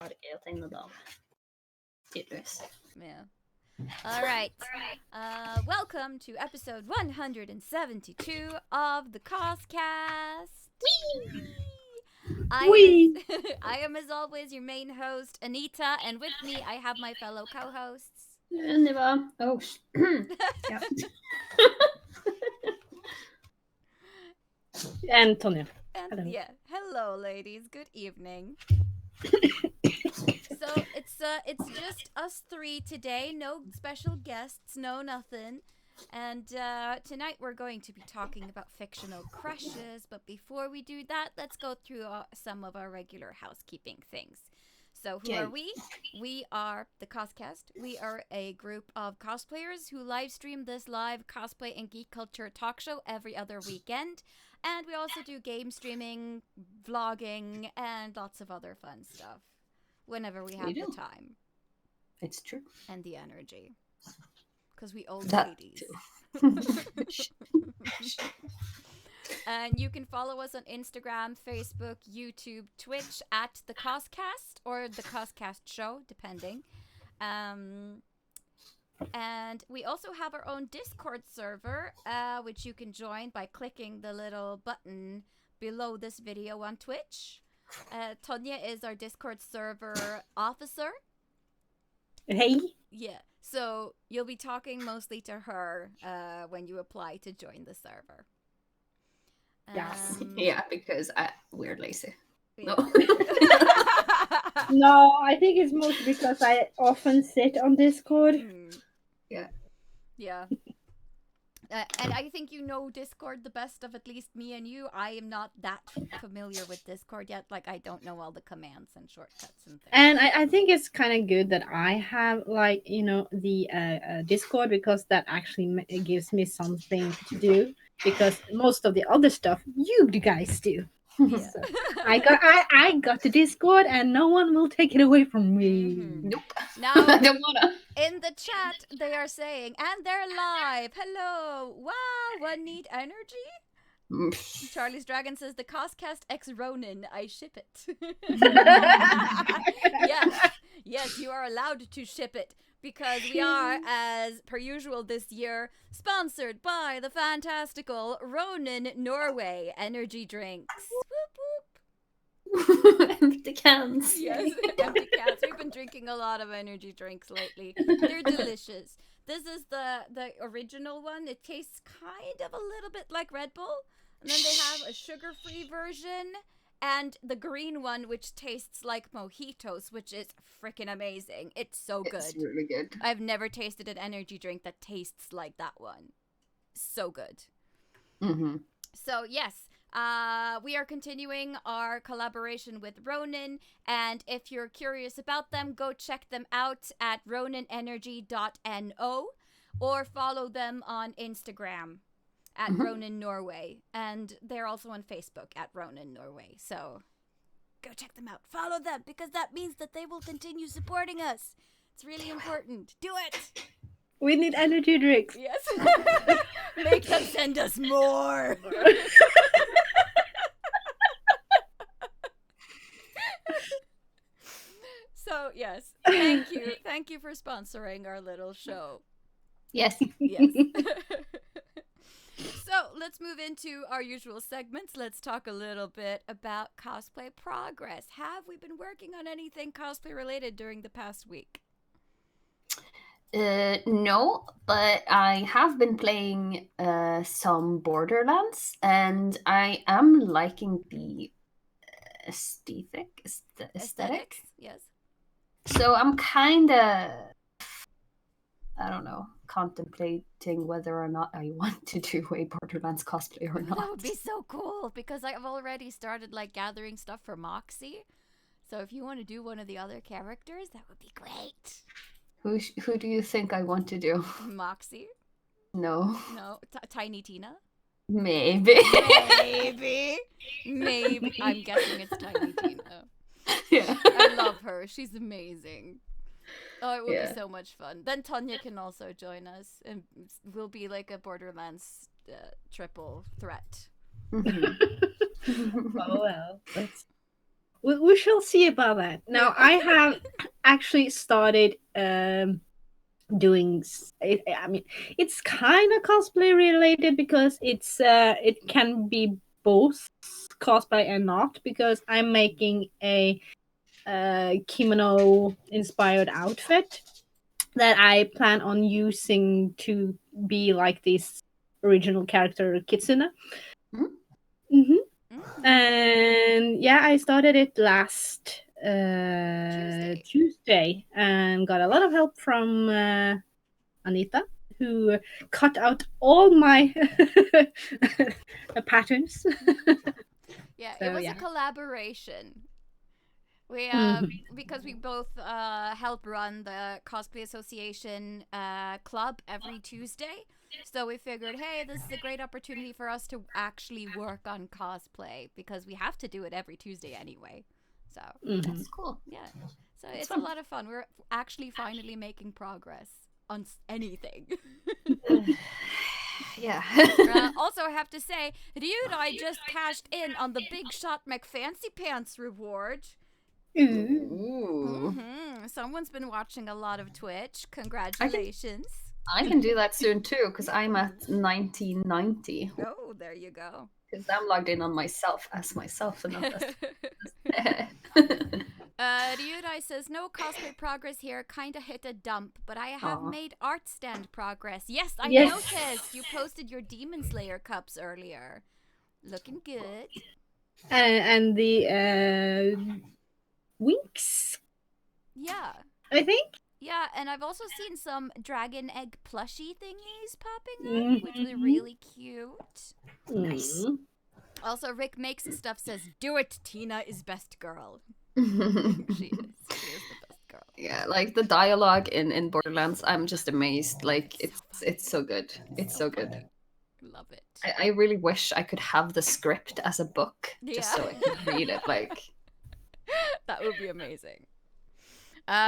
å tegne dame. Tydeligvis. Yeah. All right. Welcome to episode 172 of the CosCast. Whee! I am, as always, your main host, Anita, and with me I have my fellow co-hosts. Univa. Oh, ja. And Tonja. And Hello. yeah, hello, ladies. Good evening. So it's just us three today. No special guests. No nothing. And tonight we're going to be talking about fictional crushes. But before we do that, let's go through some of our regular housekeeping things. So who are we? We are the CosCast. We are a group of cosplayers who live stream this live cosplay and geek culture talk show every other weekend. And we also do game streaming, vlogging, and lots of other fun stuff whenever we have the time. It's true. And the energy. Because we old That ladies. And you can follow us on Instagram, Facebook, YouTube, Twitch at the CosCast or the CosCast Show, depending. And we also have our own Discord server, which you can join by clicking the little button below this video on Twitch. Tonja is our Discord server officer. Hey. Yeah, so you'll be talking mostly to her when you apply to join the server. Yes. Yeah, because we're lazy. Yeah. No. No, I think it's mostly because I often sit on Discord. Yeah. Yeah. And I think you know Discord the best of at least me and you. I am not that familiar with Discord yet. Like, I don't know all the commands and shortcuts and things. And I think it's kind of good that I have, like, you know, the Discord, because that actually gives me something to do. Because most of the other stuff you guys do. Yeah. So I got the Discord, and no one will take it away from me. Mm-hmm. Nope. Now, I don't wanna. in the chat, they are saying, and they're live. Hello. Wow, one need energy? Charlie's Dragon says, the CosCast X Ronin. I ship it. Yes, you are allowed to ship it. Because we are, as per usual this year, sponsored by the fantastical Ronin Norway energy drinks. Whoop whoop. Empty cans. Yes, empty cans. We've been drinking a lot of energy drinks lately. They're delicious. This is the original one. It tastes kind of a little bit like Red Bull. And then they have a sugar-free version. And the green one, which tastes like mojitos, which is freaking amazing. It's so good. It's really good. I've never tasted an energy drink that tastes like that one. So good. Mm-hmm. So, yes, we are continuing our collaboration with Ronin. And if you're curious about them, go check them out at roninenergy.no or follow them on Instagram at Ronin Norway, and they're also on Facebook at Ronin Norway, so go check them out. Follow them, because that means that they will continue supporting us. It's really important. Do it! We need energy drinks. Yes. Make them send us more. So, yes, thank you. Thank you for sponsoring our little show. Yes. Yes. So let's move into our usual segments. Let's talk a little bit about cosplay progress. Have we been working on anything cosplay related during the past week? No, but I have been playing some Borderlands, and I am liking the aesthetic. Yes. So I'm kind of, I don't know, contemplating whether or not I want to do a Borderlands cosplay or not. That would be so cool, because I've already started like gathering stuff for Moxie. So if you want to do one of the other characters, that would be great. Who do you think I want to do? Moxie? No. No. Tiny Tina? Maybe. Maybe. I'm guessing it's Tiny Tina. Yeah. I love her. She's amazing. Oh, it would be so much fun. Then Tonja can also join us, and we'll be like a Borderlands triple threat. Oh well. we shall see about that. Now, I have actually started doing. I mean, it's kind of cosplay related because it can be both cosplay and not, because I'm making a kimono inspired outfit that I plan on using to be like this original character Kitsune. Mhm. And yeah, I started it last Tuesday and got a lot of help from Anita, who cut out all my patterns. Yeah, it So was a yeah. collaboration. We Mhm. because we both help run the Cosplay Association club every Tuesday. So we figured, hey, this is a great opportunity for us to actually work on cosplay because we have to do it every Tuesday anyway. So Mhm. That's cool. yeah, so It's it's a fun. lot of fun. We're actually finally making progress on anything. Yeah. Also, I have to say, dude, I just cashed in on the Big Shot McFancy Pants reward. Ooh. Ooh. Someone's been watching a lot of Twitch. I can Congratulations. I can do that soon too, because I'm at 1990. Oh, there you go. Because I'm logged in on myself as myself and not as. Ryudai says, no cosplay progress here, kinda hit a dump, but I have Aw. made art stand progress. Yes, I Yes. noticed. You posted your Demon Slayer cups earlier. Looking good. And the winks, Yeah. I think. Yeah, and I've also seen some dragon egg plushie thingies popping up, which were Mhm. really cute. Nice. Mm. Also, Rick Makes Stuff says, do it, Tina is best girl. She is. She is the best girl. Yeah, like the dialogue in Borderlands, I'm just amazed. Like it's so good. It's so good. Love it. I really wish I could have the script as a book just Yeah. so I could read it. Like That would be amazing.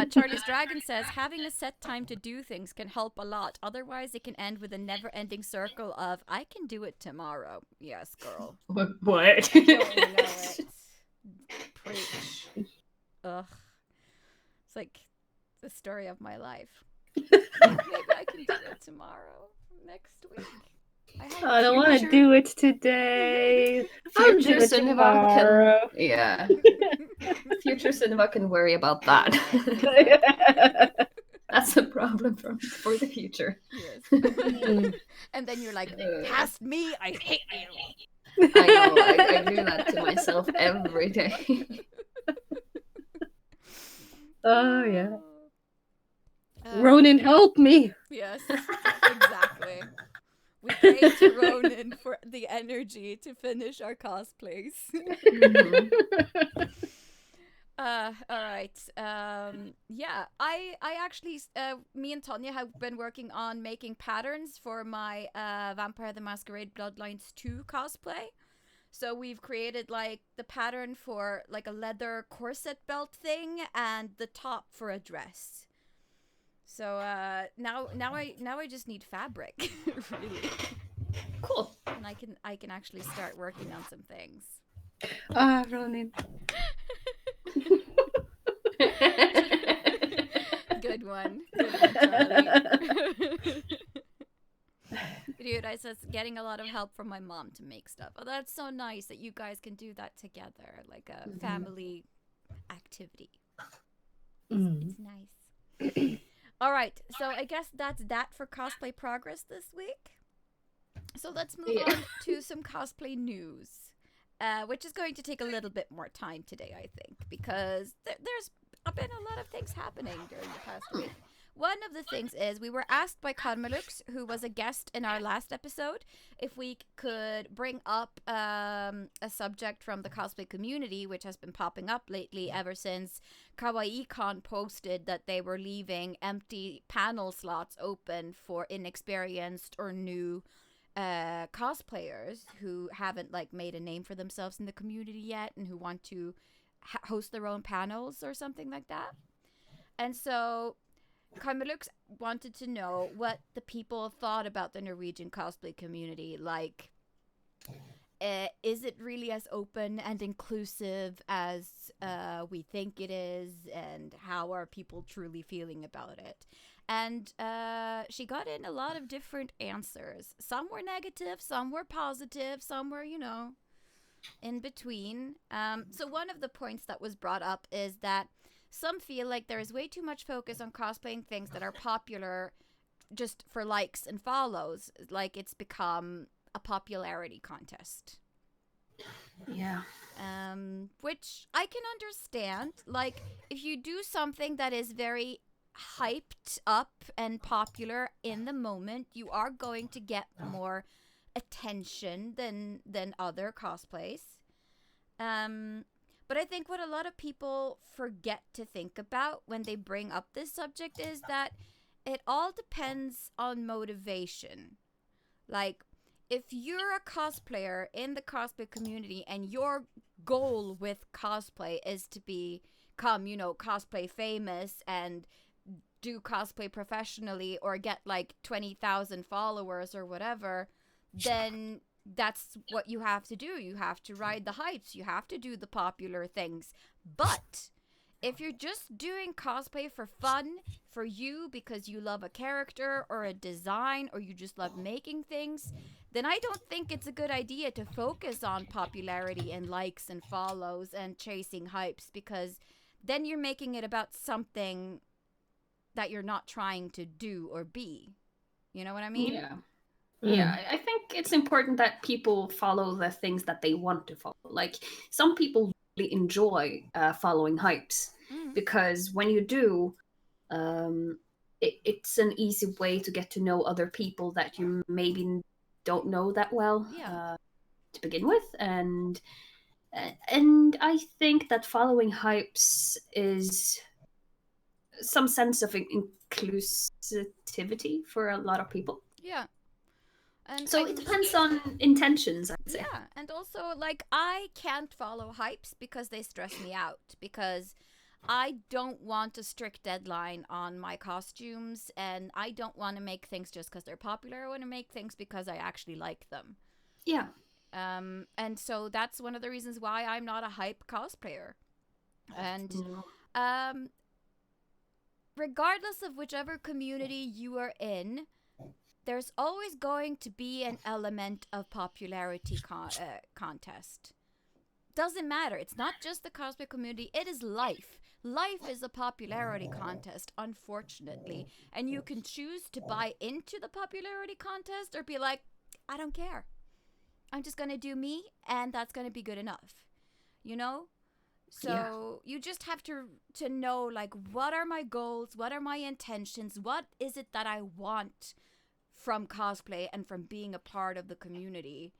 Charlie's Dragon says, having a set time to do things can help a lot. Otherwise, it can end with a never ending circle of, I can do it tomorrow. Yes, girl. what? Don't know it. Preach. Ugh. It's like the story of my life. Maybe I can do it tomorrow, next week. I don't want to do it today. I'll Future do it Sunniva can, tomorrow. yeah. Future Sunniva can worry about that. That's a problem for the future. Yes. Mm. And then you're like, past me, I hate you. I know. I do that to myself every day. Oh yeah. Uh, Ronin, help me. Yes, exactly. We pray to Ronan for the energy to finish our cosplays. Mhm. All right. Yeah, I actually, me and Tanya have been working on making patterns for my Vampire the Masquerade Bloodlines 2 cosplay. So we've created like the pattern for like a leather corset belt thing and the top for a dress. So now I just need fabric, really, Cool. and I can actually start working on some things. Ah, Ronin. Good one, Charlie. Dude, I says getting a lot of help from my mom to make stuff. Oh, that's so nice that you guys can do that together, like a family activity. It's nice. All right, so I guess that's that for cosplay progress this week. So let's move on to some cosplay news, which is going to take a little bit more time today, I think, because there's been a lot of things happening during the past week. One of the things is we were asked by Conmalux, who was a guest in our last episode, if we could bring up a subject from the cosplay community, which has been popping up lately ever since KawaiiCon posted that they were leaving empty panel slots open for inexperienced or new cosplayers who haven't like made a name for themselves in the community yet and who want to host their own panels or something like that. And so Carmelux wanted to know what the people thought about the Norwegian cosplay community. Like, is it really as open and inclusive as we think it is, and how are people truly feeling about it? And she got in a lot of different answers. Some were negative, some were positive, some were, in between. So one of the points that was brought up is that some feel like there is way too much focus on cosplaying things that are popular just for likes and follows, like it's become a popularity contest. Yeah. Which I can understand. Like, if you do something that is very hyped up and popular in the moment, you are going to get more attention than other cosplays. But I think what a lot of people forget to think about when they bring up this subject is that it all depends on motivation. Like, if you're a cosplayer in the cosplay community and your goal with cosplay is to become, cosplay famous and do cosplay professionally or get like 20,000 followers or whatever, then that's what you have to do. You have to ride the hypes. You have to do the popular things. But if you're just doing cosplay for fun, for you, because you love a character or a design, or you just love making things, then I don't think it's a good idea to focus on popularity and likes and follows and chasing hypes, because then you're making it about something that you're not trying to do or be. You know what I mean? Yeah. Yeah, I think it's important that people follow the things that they want to follow. Like, some people really enjoy following hypes, because when you do, it's an easy way to get to know other people that you maybe don't know that well to begin with, and I think that following hypes is some sense of inclusivity for a lot of people. Yeah. And So it depends on intentions, I'd say. Yeah, and also, like, I can't follow hypes because they stress me out, because I don't want a strict deadline on my costumes, and I don't want to make things just because they're popular. I want to make things because I actually like them. Yeah. And so that's one of the reasons why I'm not a hype cosplayer. And regardless of whichever community you are in, there's always going to be an element of popularity contest. Doesn't matter. It's not just the cosplay community. It is life. Life is a popularity contest, unfortunately. And you can choose to buy into the popularity contest or be like, I don't care. I'm just going to do me, and that's going to be good enough. You know? So you just have to know, like, what are my goals? What are my intentions? What is it that I want from cosplay and from being a part of the community,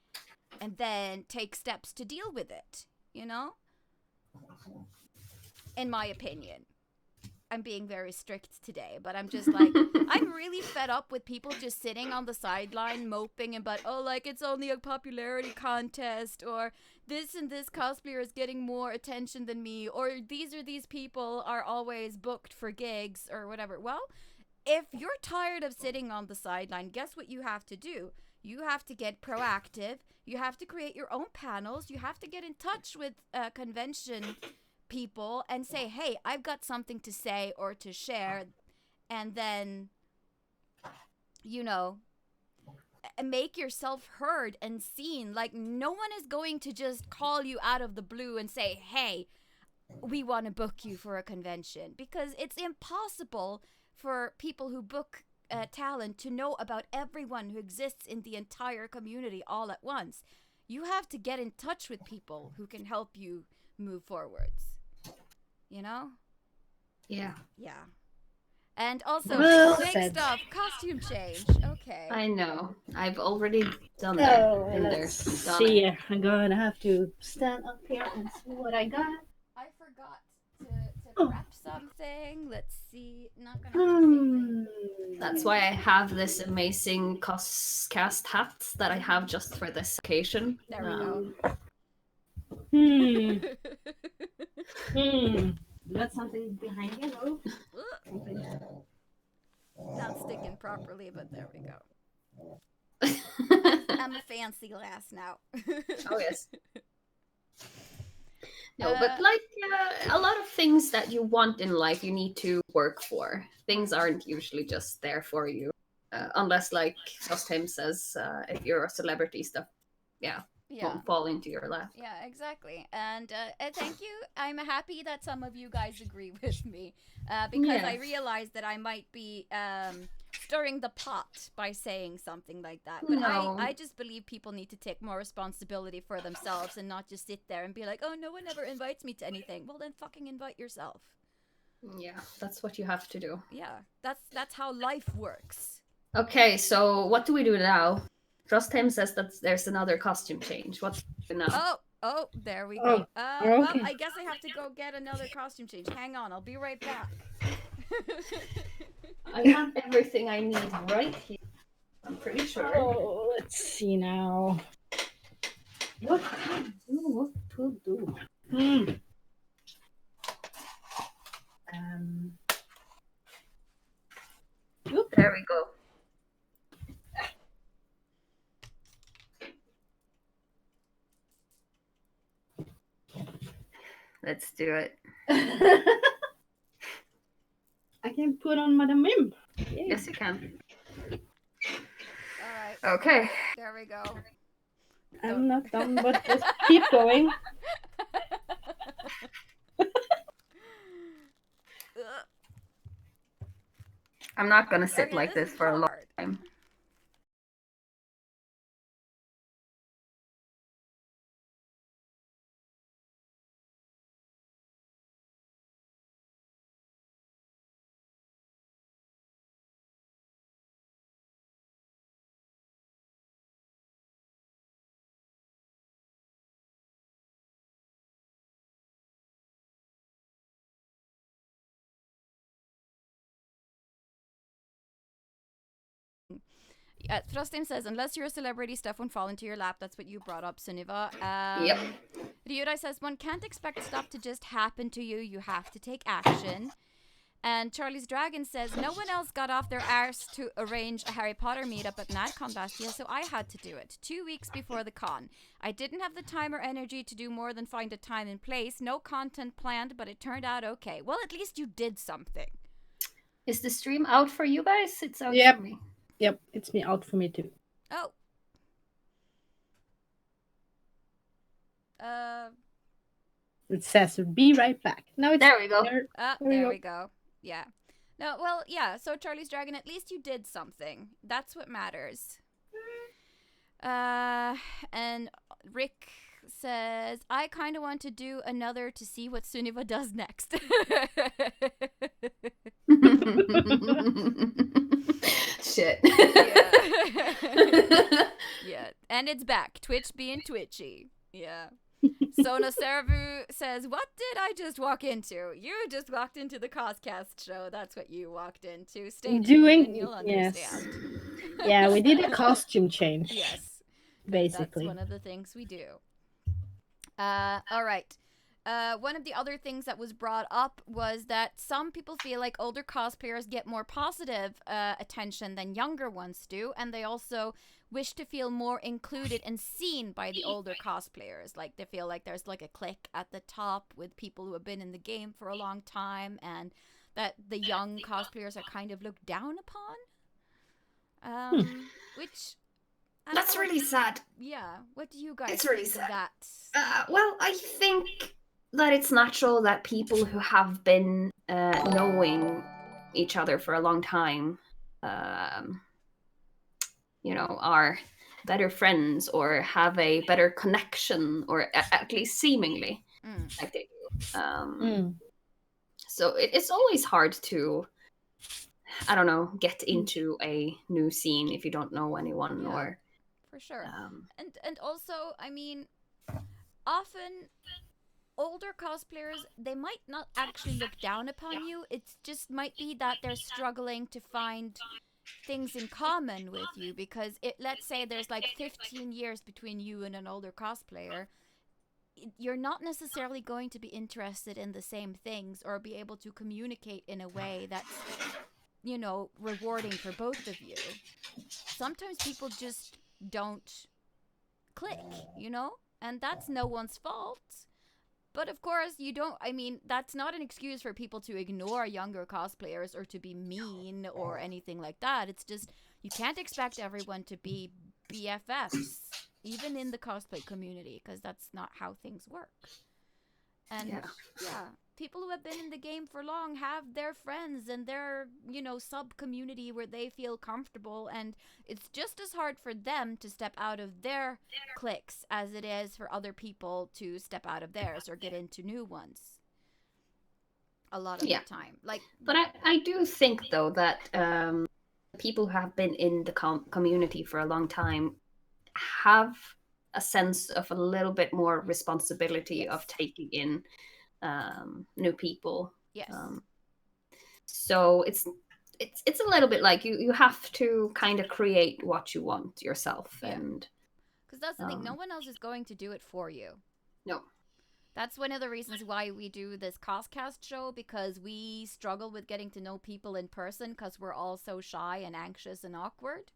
and then take steps to deal with it, in my opinion. I'm being very strict today, but I'm just like, I'm really fed up with people just sitting on the sideline moping about, it's only a popularity contest, or this and this cosplayer is getting more attention than me, or these people are always booked for gigs or whatever. Well, if you're tired of sitting on the sideline, guess what you have to do? You have to get proactive. You have to create your own panels. You have to get in touch with convention people and say, hey, I've got something to say or to share. And then, make yourself heard and seen. Like, no one is going to just call you out of the blue and say, hey, we want to book you for a convention. Because it's impossible for people who book talent to know about everyone who exists in the entire community all at once. You have to get in touch with people who can help you move forwards. Yeah. Yeah. And also, next up, costume change. Okay. I know. I've already done Oh, that. let's see. I'm gonna have to stand up here and see what I got. I forgot to prep something. Let's see. Not gonna. That's why I have this amazing CosCast hat that I have just for this occasion. There we Hmm. go. Got something behind you, though? Not sticking properly, but there we go. I'm a fancy lass now. Oh yes. No, but like a lot of things that you want in life, you need to work for. Things aren't usually just there for you, unless, like Tim says, if you're a celebrity, stuff, yeah, Yeah. won't fall into your lap. Yeah, exactly. And thank you. I'm happy that some of you guys agree with me because Yeah. I realized that I might be stirring the pot by saying something like that. But No. I just believe people need to take more responsibility for themselves and not just sit there and be like, oh, no one ever invites me to anything. Well, then fucking invite yourself. Yeah, that's what you have to do. Yeah, that's how life works. Okay, so what do we do now? Tim says that there's another costume change. What do we do now? Oh, there we Oh, go. Well, okay. I guess I have to go get another costume change. Hang on, I'll be right back. I have everything I need right here. I'm pretty sure. Oh, let's see now. What to do? What to do? Um. There we go. Let's do it. I can put on Madame Mim. Yay. Yes, you can. All right. Okay. There we go. I'm not done, but just keep going. I'm not gonna sit Okay, like this is for a long hard. time. Frostim says, unless you're a celebrity, stuff won't fall into your lap. That's what you brought up, Sunniva. Yep. Ryudai says, one can't expect stuff to just happen to you. You have to take action. And Charlie's Dragon says, no one else got off their arse to arrange a Harry Potter meetup at NADCon last year, so I had to do it. 2 weeks before the con. I didn't have the time or energy to do more than find a time and place. No content planned, but it turned out okay. Well, at least you did something. Is the stream out for you guys? It's out Yep. for me. Yep, it's me out for me too. Oh. It says be right back. Now it's There we go. There we go. Yeah. No, well, yeah. So Charlie's Dragon, at least you did something. That's what matters. And Rick says, I kind of want to do another to see what Sunniva does next. Shit. Yeah. Yeah. And it's back. Twitch being twitchy. Yeah. Sona Servu says, what did I just walk into? You just walked into the CosCast show. That's what you walked into. Stay tuned and you'll understand. Yes. Yeah, we did a costume change. Yes. Basically. That's one of the things we do. All right. One of the other things that was brought up was that some people feel like older cosplayers get more positive attention than younger ones do, and they also wish to feel more included and seen by the older cosplayers. Like, they feel like there's like a clique at the top with people who have been in the game for a long time, and that the young cosplayers are kind of looked down upon. Which... That's really sad. Yeah. What do you guys It's really think sad. of that? Well, I think that it's natural that people who have been knowing each other for a long time, are better friends or have a better connection, or at least seemingly like they do. So it's always hard to, I don't know, get into a new scene if you don't know anyone, or for sure. And also, I mean, often older cosplayers, they might not actually look down upon you. It just might be that they're struggling to find things in common with you, because let's say there's like 15 years between you and an older cosplayer. You're not necessarily going to be interested in the same things or be able to communicate in a way that's, rewarding for both of you. Sometimes people just don't click, you know? And that's no one's fault. But of course, you don't. I mean, that's not an excuse for people to ignore younger cosplayers or to be mean or anything like that. It's just you can't expect everyone to be BFFs, even in the cosplay community, because that's not how things work. And yeah, people who have been in the game for long have their friends and their, sub community where they feel comfortable, and it's just as hard for them to step out of their cliques as it is for other people to step out of theirs or get into new ones. A lot of the time. But I do think though that people who have been in the community for a long time have a sense of a little bit more responsibility of taking in new people. Yes. So it's a little bit like you have to kind of create what you want yourself, and because that's the thing, no one else is going to do it for you. No. That's one of the reasons why we do this CosCast show, because we struggle with getting to know people in person because we're all so shy and anxious and awkward.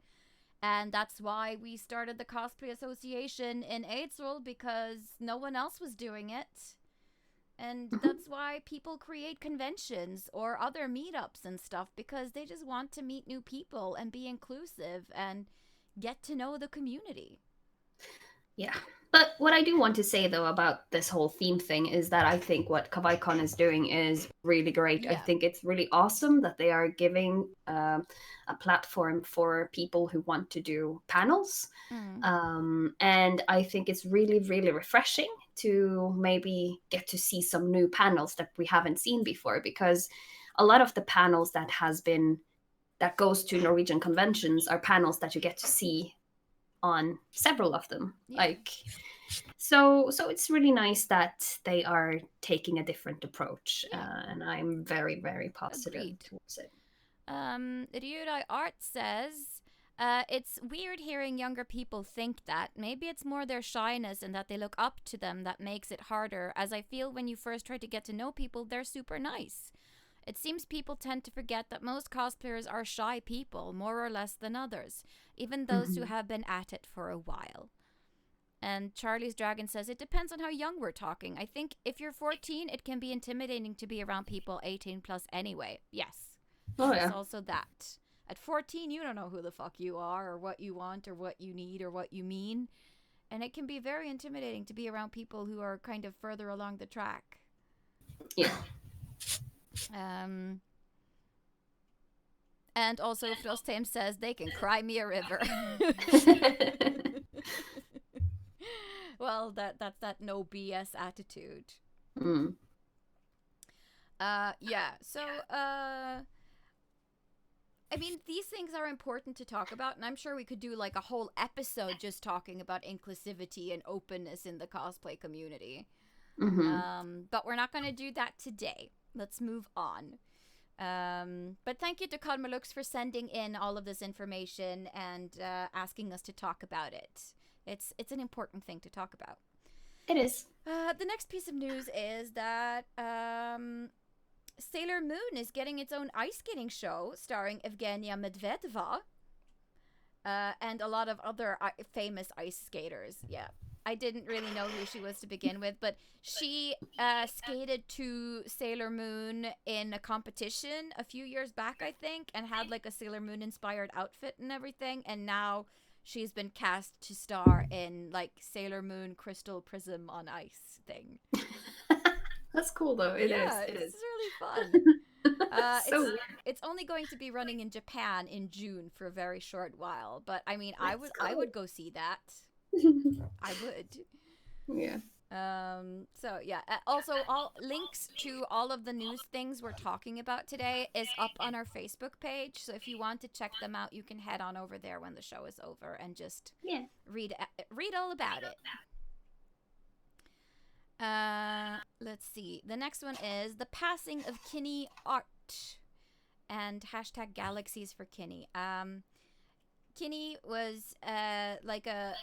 And that's why we started the Cosplay Association in April, because no one else was doing it. And that's why people create conventions or other meetups and stuff, because they just want to meet new people and be inclusive and get to know the community. Yeah. But what I do want to say, though, about this whole theme thing is that I think what KawaiiCon is doing is really great. I think it's really awesome that they are giving a platform for people who want to do panels. And I think it's really, really refreshing to maybe get to see some new panels that we haven't seen before, because a lot of the panels that goes to Norwegian conventions are panels that you get to see on several of them. So it's really nice that they are taking a different approach, and I'm very, very positive towards it. Ryudai Art says, it's weird hearing younger people think that. Maybe it's more their shyness and that they look up to them that makes it harder, as I feel when you first try to get to know people, they're super nice. It seems people tend to forget that most cosplayers are shy people, more or less than others, even those who have been at it for a while. And Charlie's Dragon says, it depends on how young we're talking. I think if you're 14, it can be intimidating to be around people 18 plus anyway. Yes. There's also that. At 14, you don't know who the fuck you are or what you want or what you need or what you mean. And it can be very intimidating to be around people who are kind of further along the track. Yeah. And also Frostheim says they can cry me a river. Well, that's that no BS attitude. So I mean, these things are important to talk about, and I'm sure we could do like a whole episode just talking about inclusivity and openness in the cosplay community. But we're not going to do that today. Let's move on. But thank you to Karmalux for sending in all of this information and asking us to talk about it. It's an important thing to talk about. It is. The next piece of news is that Sailor Moon is getting its own ice skating show starring Evgenia Medvedeva and a lot of other famous ice skaters. Yeah. I didn't really know who she was to begin with, but she skated to Sailor Moon in a competition a few years back, I think, and had like a Sailor Moon inspired outfit and everything, and now she's been cast to star in like Sailor Moon Crystal Prism on Ice thing. That's cool though. It is. It's really fun. It's only going to be running in Japan in June for a very short while, but I mean, I would go see that. I would. Yeah. So yeah. Also, all links to all of the news things we're talking about today is up on our Facebook page. So if you want to check them out, you can head on over there when the show is over and just read all about it. Let's see. The next one is the passing of Kinney Art and hashtag Galaxies for Kinney. Kinney was like a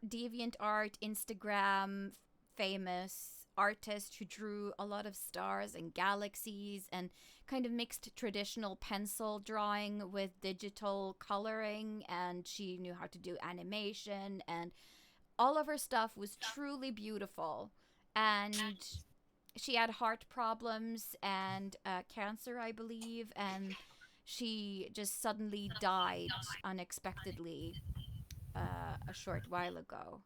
DeviantArt Instagram famous artist who drew a lot of stars and galaxies and kind of mixed traditional pencil drawing with digital coloring, and she knew how to do animation, and all of her stuff was truly beautiful. And she had heart problems and cancer, I believe, and she just suddenly died unexpectedly a short while ago.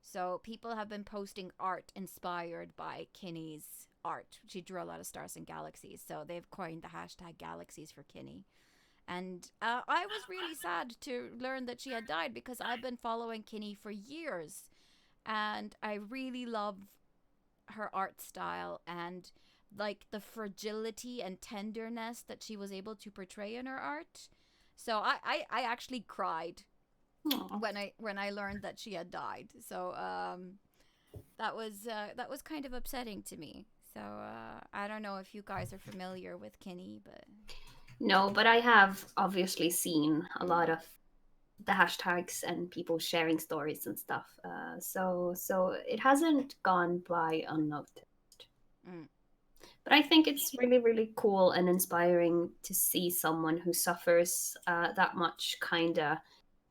So people have been posting art inspired by Kinney's art. She drew a lot of stars and galaxies, so they've coined the hashtag Galaxies for Kinney. And I was really sad to learn that she had died because I've been following Kinney for years, and I really love her art style and like the fragility and tenderness that she was able to portray in her art. So I actually cried Aww. when I learned that she had died. So that was kind of upsetting to me. So I don't know if you guys are familiar with Kinney, but No, but I have obviously seen a lot of the hashtags and people sharing stories and stuff. So it hasn't gone by unnoticed. mm, But I think it's really, really cool and inspiring to see someone who suffers that much, kind of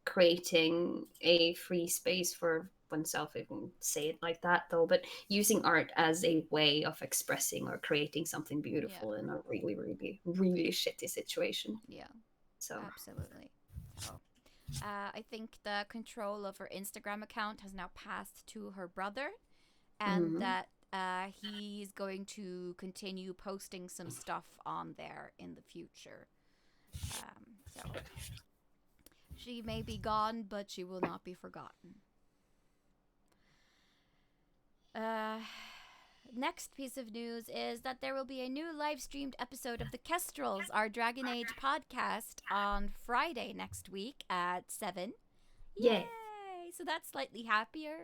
creating a free space for oneself, if you can say it like that, though, but using art as a way of expressing or creating something yeah, beautiful in a really, really, really shitty situation. yeah, So, absolutely. So I think the control of her Instagram account has now passed to her brother, and mhm. that he's going to continue posting some stuff on there in the future. So she may be gone, but she will not be forgotten. Uh, Next piece of news is that there will be a new live streamed episode of the Kestrels, our Dragon Age podcast, on Friday next week at 7. Yeah. Yay! So that's slightly happier.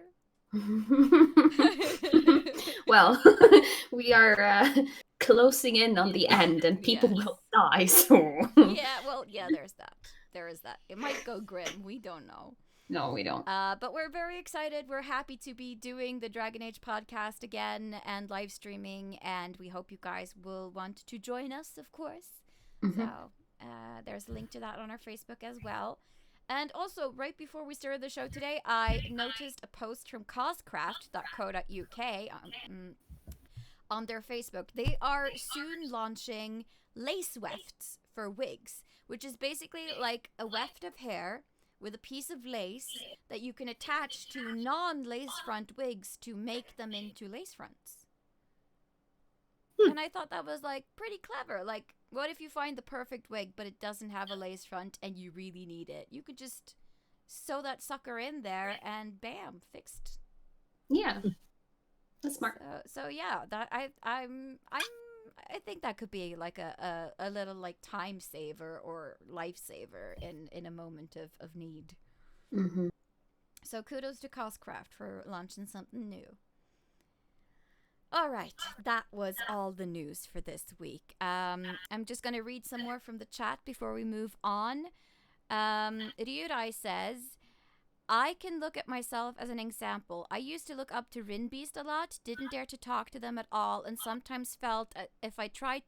Well, we are closing in on the end, and people Yes. will die. So Yeah, well, yeah, there's that. There is that. It might go grim. We don't know. no, we don't. But we're very excited. We're happy to be doing the Dragon Age podcast again and live streaming, and we hope you guys will want to join us, of course. Mhm. So there's a link to that on our Facebook as well. And also, right before we started the show today, I noticed a post from CosCraft.co.uk on their Facebook. They are soon launching lace wefts for wigs, which is basically like a weft of hair with a piece of lace that you can attach to non-lace front wigs to make them into lace fronts. And I thought that was like pretty clever. Like, what if you find the perfect wig but it doesn't have a lace front and you really need it? You could just sew that sucker in there and bam, fixed. Yeah, that's smart. So yeah, that I think that could be like a little like time saver or life saver in a moment of need. Mm-hmm. So kudos to CosCraft for launching something new. All right, that was all the news for this week. I'm just going to read some more from the chat before we move on. Ryurai says, I can look at myself as an example. I used to look up to Rinbeast a lot, didn't dare to talk to them at all, and sometimes felt if I tried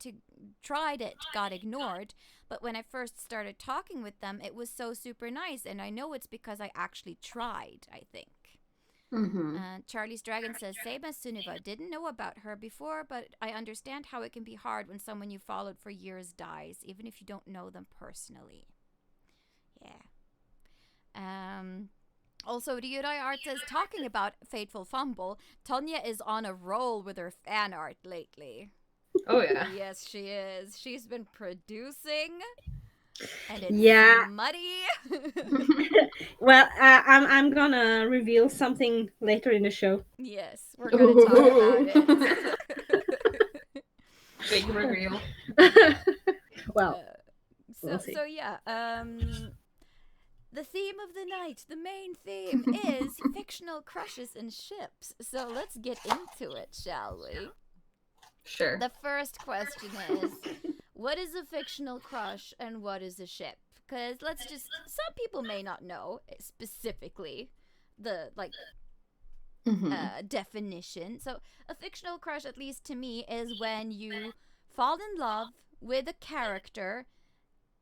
it, got ignored. But when I first started talking with them, it was so super nice, and I know it's because I actually tried, I think. Mm-hmm. Charlie's Dragon says, same as Sunniva. Didn't know about her before, but I understand how it can be hard when someone you followed for years dies, even if you don't know them personally. Yeah. Also, Ryurai Art says, talking about Fateful Fumble, Tonya is on a roll with her fan art lately. Oh yeah. Yes, she is. She's been producing, and it's muddy. Well, I'm gonna reveal something later in the show. Yes, we're gonna talk about it. Big reveal. Well, we'll see. So yeah, the theme of the night, the main theme is fictional crushes and ships. So let's get into it, shall we? Sure. The first question is, what is a fictional crush and what is a ship? Because some people may not know specifically the definition. So a fictional crush, at least to me, is when you fall in love with a character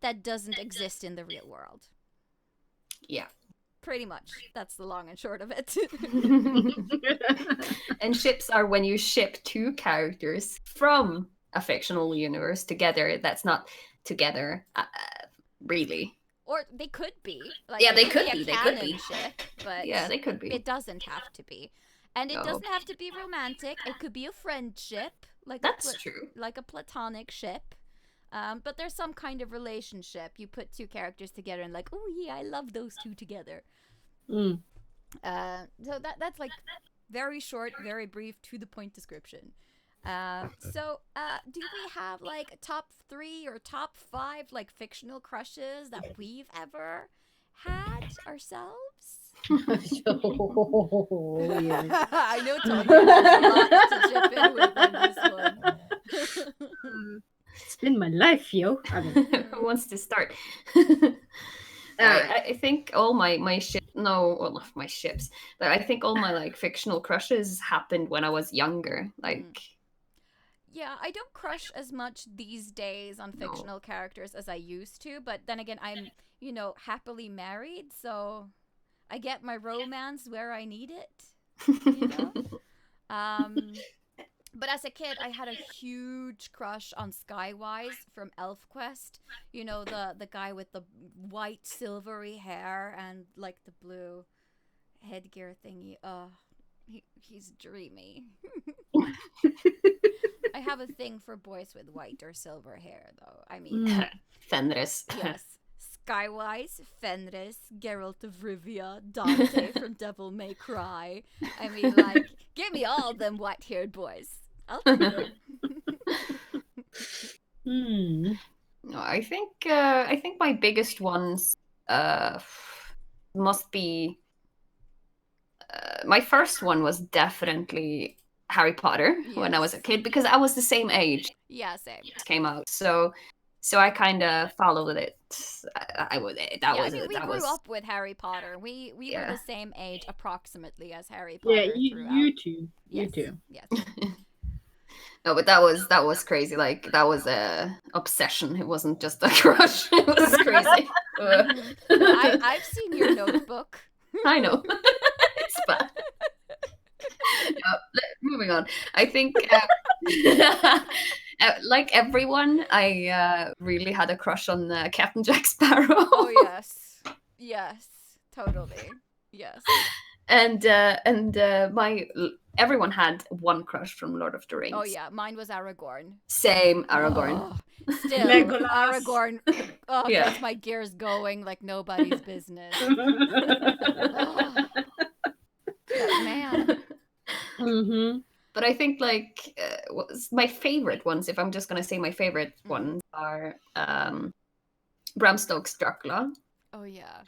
that doesn't exist in the real world. Yeah. Pretty much. That's the long and short of it. And ships are when you ship two characters from a fictional universe together that's not together, really. Or they could be. Like, Yeah, they it could be. be. A They could canon be. ship, but Yeah, they could be. it doesn't have to be. And it No. doesn't have to be romantic. It could be a friendship, like That's true. like a platonic ship. But there's some kind of relationship. You put two characters together and like, oh yeah, I love those two together. Mm. So that's like very short, very brief, to the point description. So do we have like top 3 or top 5 like fictional crushes that we've ever had ourselves? Oh, yeah. I know Tony has a lot to chip in with on this one. It's been my life, yo. I mean, Who wants to start? Ah. I think all my ships, no, well, not my ships, but I think all my like fictional crushes happened when I was younger. Like, yeah, I don't crush as much these days on No. fictional characters as I used to, but then again, I'm, happily married, so I get my romance where I need it, you know? But as a kid, I had a huge crush on Skywise from ElfQuest. You know, the guy with the white silvery hair and like the blue headgear thingy. He's dreamy. I have a thing for boys with white or silver hair, though. I mean, Fenris. yes. Skywise, Fenris, Geralt of Rivia, Dante from Devil May Cry. I mean, like, give me all them white-haired boys. I'll take them. No, I think my biggest ones must be. My first one was definitely Harry Potter when I was a kid because I was the same age. Yeah, same. It came out, so I kind of followed it. We grew up with Harry Potter. We were the same age approximately as Harry Potter. Yeah, you too. Yes. You too. Yes. No, but that was crazy. Like that was a obsession. It wasn't just a crush. It was crazy. I've seen your notebook. I know. It's bad. Moving on. I think, like everyone, I really had a crush on Captain Jack Sparrow. Oh yes, totally, yes. And everyone had one crush from Lord of the Rings. Oh yeah, mine was Aragorn. Same, Aragorn. Oh, still, Legolas. Aragorn. Oh, Yeah. gets my gears going like nobody's business. That man. Mm-hmm. But I think like my favorite ones, if I'm just gonna say my favorite ones, are Bram Stoker's Dracula. Oh yeah.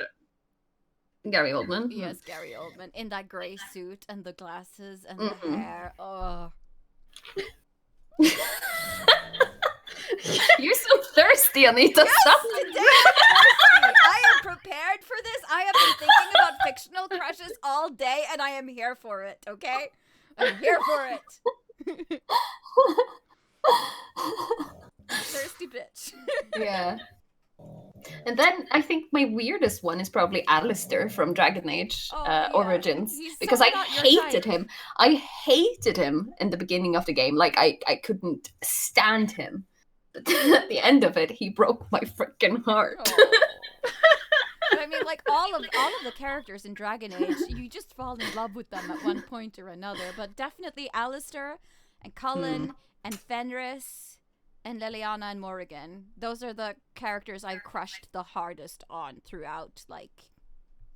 Gary Oldman. Yes, Gary Oldman in that gray suit and the glasses and the hair. Oh. You're so thirsty, Anita. Yes, Stop. today I'm thirsty. I am prepared for this. I have been thinking about fictional crushes all day, and I am here for it. Okay, I'm here for it. Thirsty bitch. Yeah. And then I think my weirdest one is probably Alistair from Dragon Age Origins. He's because so I not your hated type. him. I hated him in the beginning of the game. Like I couldn't stand him. But at the end of it, he broke my freaking heart. Oh. But I mean, like all of the characters in Dragon Age, you just fall in love with them at one point or another. But definitely Alistair and Cullen and Fenris and Liliana and Morrigan. Those are the characters I've crushed the hardest on throughout like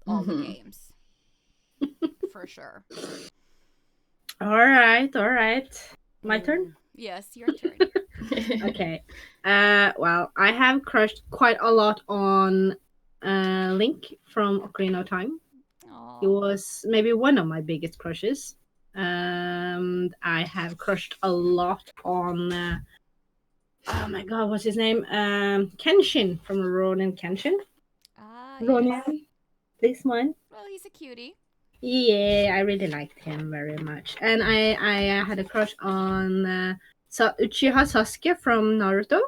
all the games. For sure. All right. My turn? Yes, your turn. Okay. Well, I have crushed quite a lot on Link from Ocarina of Time. Aww. He was maybe one of my biggest crushes. I have crushed a lot on oh my god, what's his name? Kenshin from Ronin Kenshin. Ah, Ronin, yes. this one. Well, he's a cutie. Yeah, I really liked him very much, and I had a crush on Uchiha Sasuke from Naruto,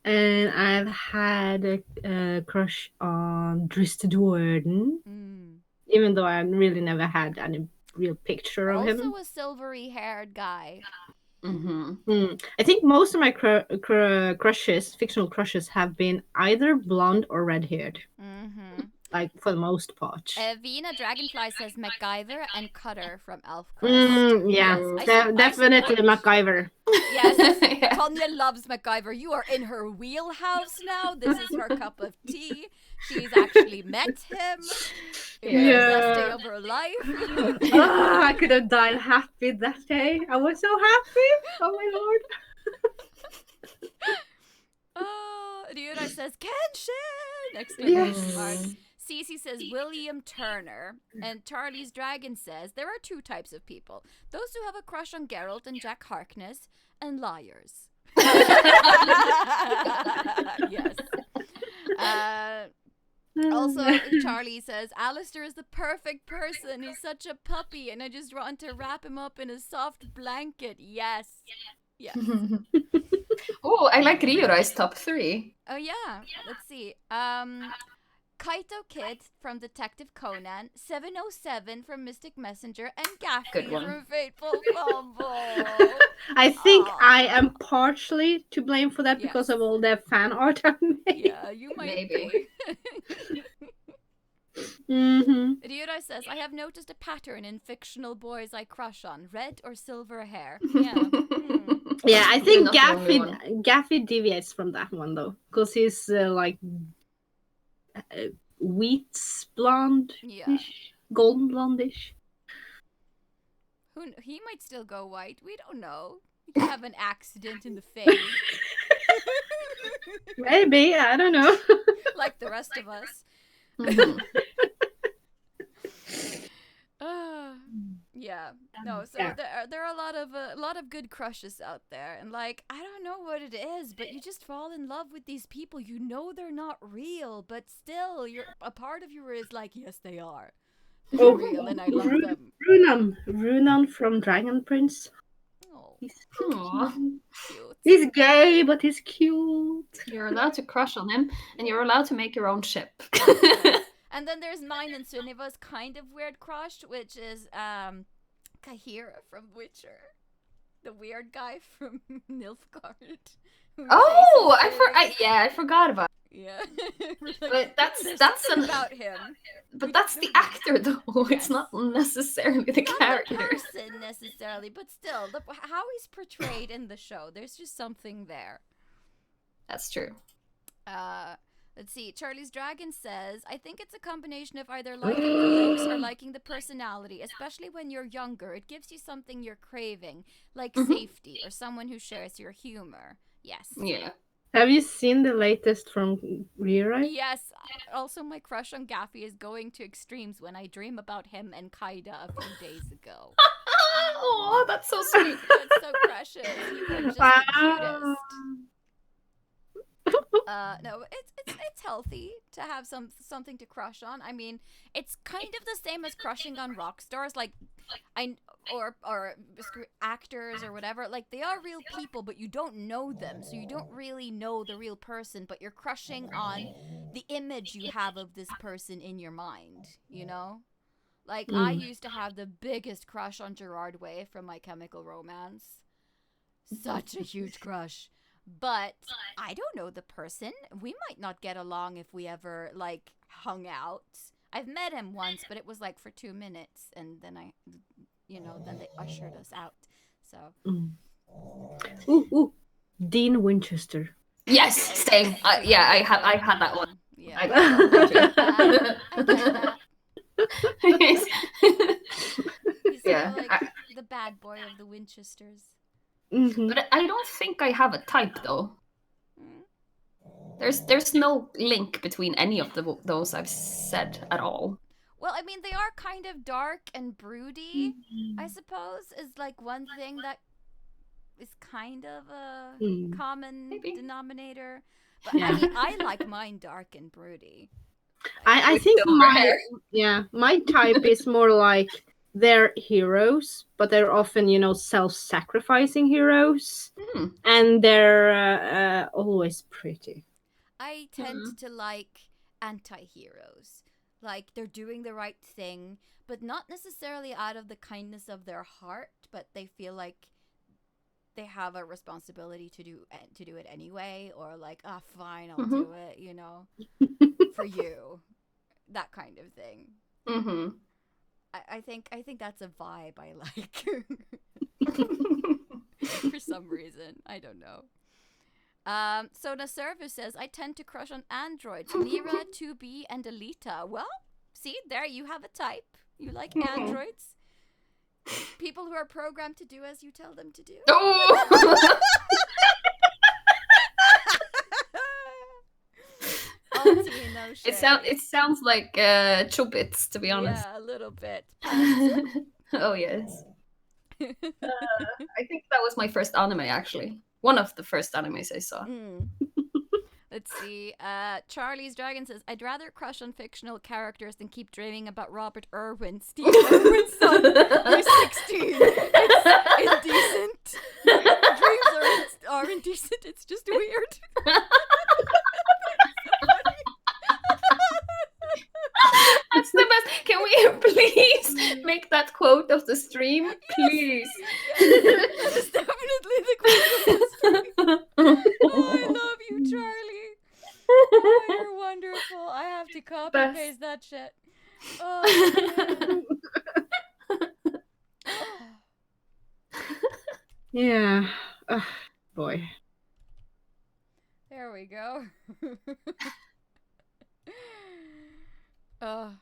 and I've had a crush on Drist Warden, Mm. even though I really never had any real picture of him. Also a silvery-haired guy. I think most of my crushes, fictional crushes, have been either blonde or red haired, Mm-hmm. like for the most part. Vina Dragonfly says MacGyver and Cutter from ElfQuest. Yeah, Yes, I definitely support. MacGyver. Yes, Yeah. Tonya loves MacGyver. You are in her wheelhouse now. This is her cup of tea. She's actually met him. It was the best day Yeah. of her life. Ah, I could have died happy that day. I was so happy. Oh my lord. Oh, Ryura says Kenshin! Exclamation mark. Yes. Cece says William Turner. And Charlie's Dragon says there are two types of people: those who have a crush on Geralt and Jack Harkness, and liars. Yes. Also, Charlie says Alistair is the perfect person. He's such a puppy, and I just want to wrap him up in a soft blanket. Yes. Yes. Oh, I like Ryurai's top 3. Oh yeah. Let's see. Kaito Kid from Detective Conan, 707 from Mystic Messenger, and Good Gaffy one. from Fateful Fumble. I think Aw. I am partially to blame for that because Yes. of all the fan art I made. Yeah, you might Maybe. be. Mm-hmm. Ryura says, I have noticed a pattern in fictional boys I crush on: red or silver hair. Yeah. Yeah, I You're think not the only one. Gaffy deviates from that one though, because he's like wheat blonde-ish, Yeah. golden blonde-ish. He might still go white. We don't know. He could have an accident in the fade. Maybe, I don't know. Like the rest of us. Mhm. Yeah. No, so Yeah. there are a lot of good crushes out there, and like, I don't know what it is, but you just fall in love with these people. You know they're not real, but still, you're a part of you is like, yes, they are. They're Oh, real, and I love them. Runan from Dragon Prince. Oh, He's so Aw. cute. cute. He's gay, but he's cute. You're allowed to crush on him, and you're allowed to make your own ship. Yes. And then there's mine and Sunniva's kind of weird crush, which is Kahira from Witcher, the weird guy from Nilfgaard. Oh, I forgot about. Yeah. But There's that's something an, about him. but that's the actor though. Yes. It's not necessarily the Not character. the person necessarily, but still, how he's portrayed in the show, there's just something there. That's true. Let's see. Charlie's Dragon says, I think it's a combination of either liking the looks or liking the personality, especially when you're younger. It gives you something you're craving, like safety or someone who shares your humor. Yes. Yeah. Have you seen the latest from Rewrite? Yes. Also, my crush on Gaffy is going to extremes when I dream about him and Kaida a few days ago. Oh, that's so sweet. That's so precious. You are just the cutest. No, it's healthy to have something to crush on. I mean, it's kind of the same as crushing on rock stars, like or actors or whatever. Like, they are real people, but you don't know them, so you don't really know the real person. But you're crushing on the image you have of this person in your mind. You know, like I used to have the biggest crush on Gerard Way from My Chemical Romance. Such a huge crush. But I don't know the person. We might not get along if we ever, like, hung out. I've met him once, but it was, like, for 2 minutes. And then then they ushered us out. So. Ooh. Dean Winchester. Yes, same. Yeah, I had that one. Yeah. I got that one too. I get that. He's Yeah, like the bad boy of the Winchesters. But I don't think I have a type though. There's no link between any of those I've said at all. Well, I mean, they are kind of dark and broody, I suppose, is like one thing that is kind of a common denominator. But I mean, I like mine dark and broody. I with think silver hair. my type is more like they're heroes, but they're often, self-sacrificing heroes, Hmm. and they're always pretty. I tend Hmm. to like anti-heroes. Like they're doing the right thing, but not necessarily out of the kindness of their heart, but they feel like they have a responsibility to do it anyway, or like, ah, fine, I'll Hmm. do it, for you. That kind of thing. Hmm. I think that's a vibe I like. For some reason. I don't know. So Naserva says, I tend to crush on androids, Mira, 2B, and Alita. Well, see, there you have a type. You like androids. People who are programmed to do as you tell them to do. Oh. Auntie, no shade. It sounds like Chobits, to be honest. Yeah, a little bit. Panzer. Oh yes. I think that was my first anime, actually. One of the first animes I saw. Mm. Let's see. Charlie's Dragon says, I'd rather crush on fictional characters than keep dreaming about Robert Irwin, Steve Irwin's son, who's 16. It's indecent. Dreams are indecent. It's just weird. That's the best. Can we please make that quote of the stream? Please. Yes, that is definitely the quote of the stream. Oh, I love you, Charlie. Oh, you're wonderful. I have to copy paste that shit. Oh, Yeah. Boy. there we go. Oh.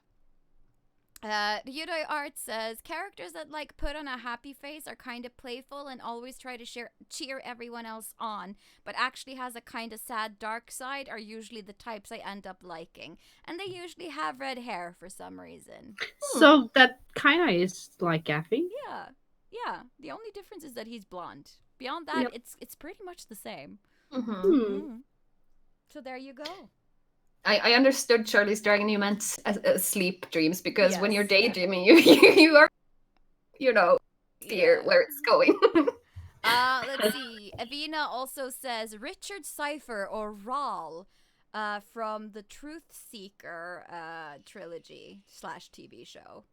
Ryudoi Art says, characters that like put on a happy face are kind of playful and always try to cheer everyone else on, but actually has a kind of sad dark side are usually the types I end up liking. And they usually have red hair for some reason. So that kind of is like Gaffy. Yeah. Yeah. The only difference is that he's blonde. Beyond that, Yep. it's pretty much the same. So there you go. I understood Charlie's Dragon. You meant sleep dreams, because when you're Yes. daydreaming, you are, fear where it's going. Let's see. Evina also says Richard Cypher or Rawl from the Truth Seeker trilogy / TV show.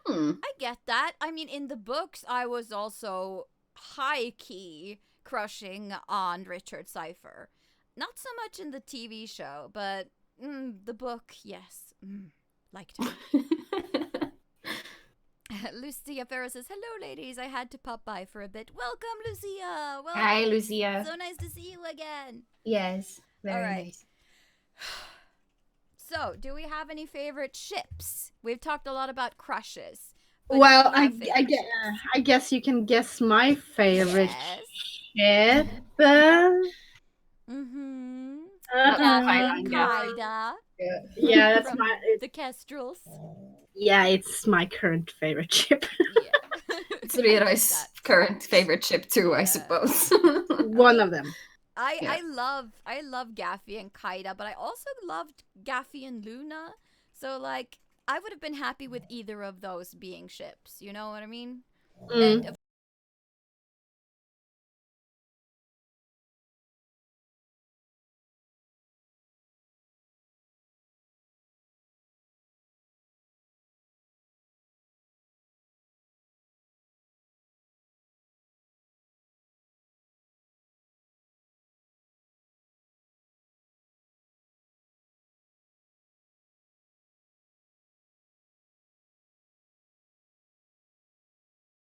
I get that. I mean, in the books, I was also high key crushing on Richard Cypher. Not so much in the TV show, but the book, yes. Liked him. Lucia Farrow says, hello, ladies. I had to pop by for a bit. Welcome, Lucia. Welcome. Hi, Lucia. So nice to see you again. Yes, very All right. nice. So, do we have any favorite ships? We've talked a lot about crushes. Well, I guess you can guess my favorite ship. Kaida. Yeah, that's from the Kestrels. Yeah, it's my current favorite ship. Yeah. It's Rira's current favorite ship too, I suppose. One of them. I love Gaffy and Kaida, but I also loved Gaffy and Luna. So like I would have been happy with either of those being ships. You know what I mean? And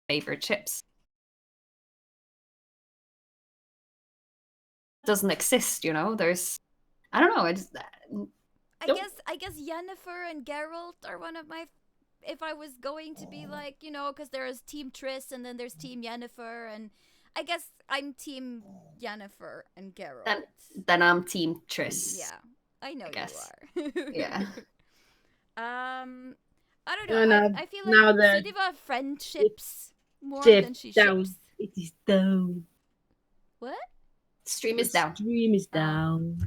Favorite ships. Doesn't exist, there's, I don't know, I guess Yennefer and Geralt are one of my, if I was going to be like, because there's Team Triss and then there's Team Yennefer, and I guess I'm Team Yennefer and Geralt. Then I'm Team Triss. Yeah, I know you are. Yeah. I don't know. I feel like Sudiva friendships more than she ships. It is down. What? Stream is down. Stream is down.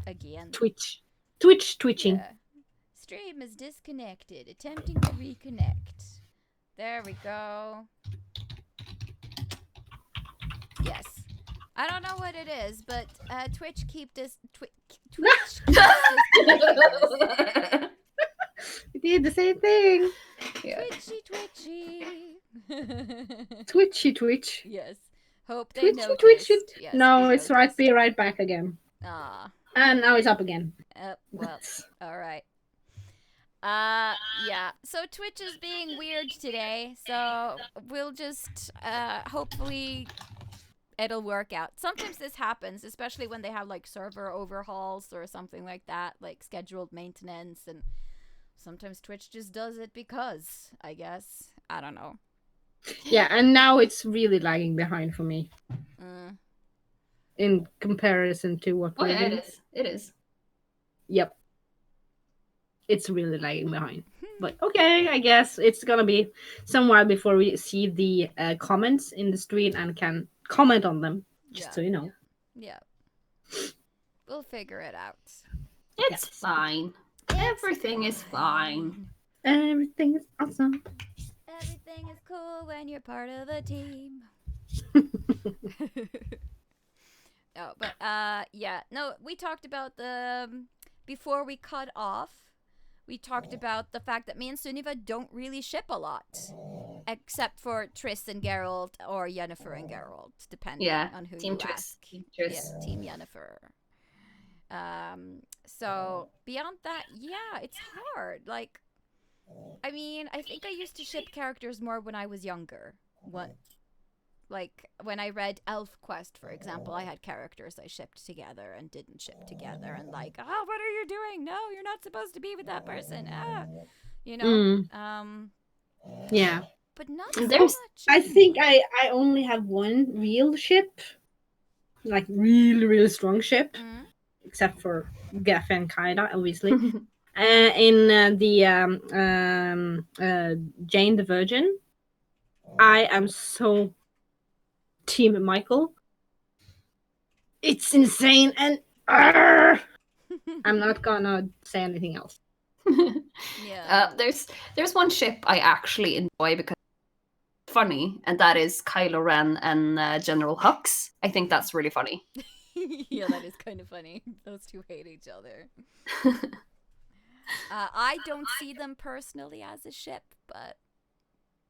Again. Twitching. Yeah. stream is disconnected. Attempting to reconnect. There we go. Yes. I don't know what it is, but Twitch keeps disconnecting us. We did the same thing. Yeah. Twitchy. Twitch. Yes. Hope they noticed. Twitchy. Yes, no, we it's noticed. right. Be right back again. Ah. And now it's up again. Well, all right. Yeah. So Twitch is being weird today, so we'll just hopefully it'll work out. Sometimes this happens, especially when they have like server overhauls or something like that, like scheduled maintenance, and sometimes Twitch just does it because, I guess. I don't know. Yeah, and now it's really lagging behind for me. In comparison to what we're doing. It is. Yep. It's really lagging behind. But okay, I guess it's gonna be some while before we see the comments in the stream and can comment on them. Just so you know. Yeah. We'll figure it out. It's fine. Everything is fine. Everything is awesome. Everything is cool when you're part of a team. No, but yeah. No, we talked about before we cut off, we talked about the fact that me and Sunniva don't really ship a lot. Except for Triss and Geralt or Yennefer and Geralt, depending on who you ask. Team Triss. Yeah, Team Yennefer. So beyond that, yeah, it's hard. Like, I mean, I think I used to ship characters more when I was younger. Like, when I read Elf Quest, for example, I had characters I shipped together and didn't ship together. And like, oh, what are you doing? No, you're not supposed to be with that person. You know? Yeah. But not so much. I think I only have one real ship. Like, really strong ship. Except for Gaff and Kaida, obviously. In Jane the Virgin, I am so Team Michael. It's insane, and I'm not gonna say anything else. Yeah. There's one ship I actually enjoy because it's funny, and that is Kylo Ren and General Hux. I think that's really funny. Yeah, that is kind of funny. Those two hate each other. I don't see them personally as a ship, but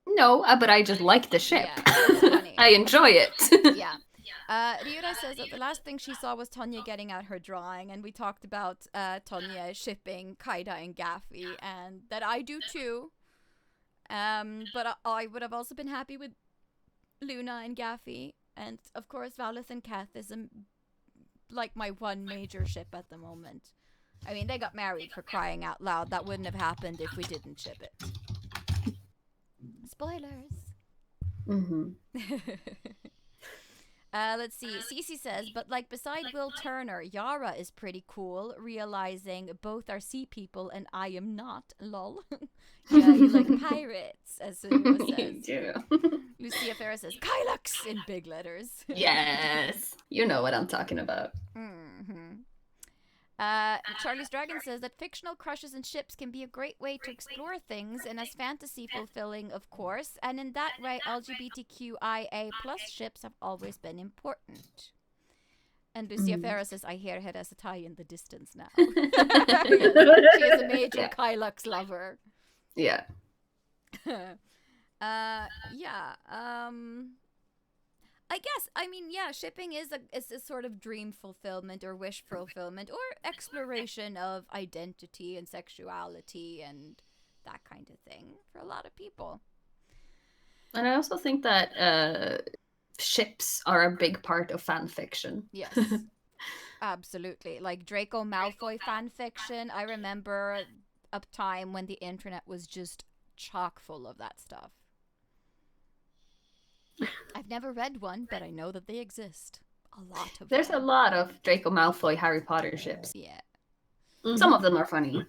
no, but I just like the ship. Yeah, it's funny. I enjoy it. Yeah. Ryura says that the last thing she saw was Tonya getting out her drawing, and we talked about Tonya shipping Kaida and Gaffy, and that I do too. But I would have also been happy with Luna and Gaffy, and of course Valeth and Kath is like my one major ship at the moment. I mean, they got married, for crying out loud. That wouldn't have happened if we didn't ship it. Spoilers. Let's see. Cece says, but like beside Will Turner, Yara is pretty cool, realizing both are sea people and I am not. Lol. Yeah, you like pirates, as Sunniva says. You do. Lucia Ferris says, Kylux in big letters. Yes. You know what I'm talking about. Charlie's Dragon says that fictional crushes and ships can be a great way to explore things and as fantasy fulfilling, of course, and in that way LGBTQIA plus ships have always been important. And Lucia Ferris says, I hear her as a tie in the distance now. She is a major Kylux lover. Yeah. I guess, I mean, yeah, shipping is a sort of dream fulfillment or wish fulfillment or exploration of identity and sexuality and that kind of thing for a lot of people. And I also think that ships are a big part of fan fiction. Yes, absolutely. Like Draco Malfoy fan fiction. I remember a time when the internet was just chock full of that stuff. I've never read one, but I know that they exist. A lot of There's them. a lot of Draco Malfoy Harry Potter ships. Yeah. Some of them are funny.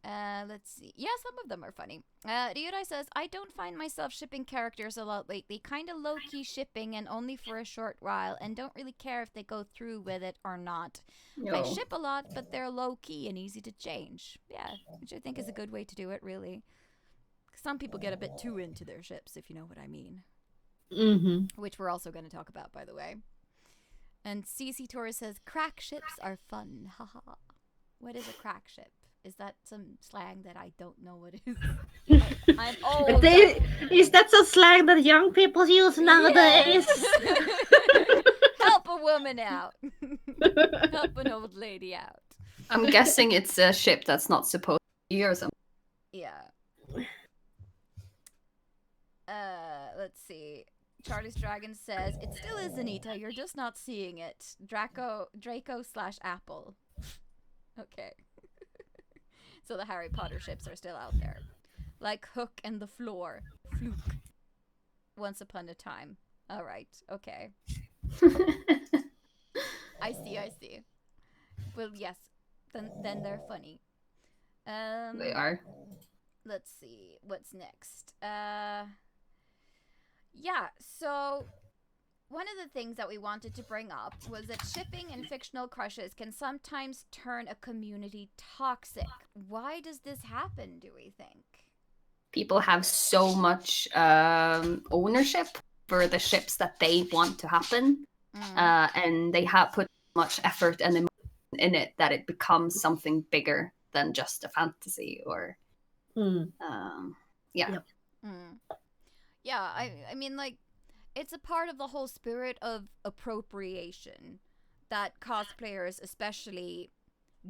Let's see. Yeah, some of them are funny. Ryudai says, I don't find myself shipping characters a lot lately. Kind of low-key shipping and only for a short while, and don't really care if they go through with it or not. I No. ship a lot, but they're low-key and easy to change. Yeah, which I think is a good way to do it, really. Some people get a bit too into their ships, if you know what I mean. Mm-hmm. Which we're also going to talk about, by the way. And CC Torres says, crack ships are fun. Haha. What is a crack ship? Is that some slang that I don't know what is? I'm old. Is that some slang that young people use nowadays? Yes. Help a woman out. Help an old lady out. I'm guessing it's a ship that's not supposed to be or something. Yeah. Let's see. Charlie's Dragon says, it still is Anita, you're just not seeing it. Draco/Apple. Okay. So the Harry Potter ships are still out there. Like Hook and the Floor. Fluke. Once upon a time. Alright, okay. I see. Well, yes. Then they're funny. They are. Let's see. What's next? Yeah, so one of the things that we wanted to bring up was that shipping and fictional crushes can sometimes turn a community toxic. Why does this happen, do we think? People have so much ownership for the ships that they want to happen, and they have put much effort and emotion in it that it becomes something bigger than just a fantasy or yeah. Yep. Yeah, I mean, like, it's a part of the whole spirit of appropriation that cosplayers especially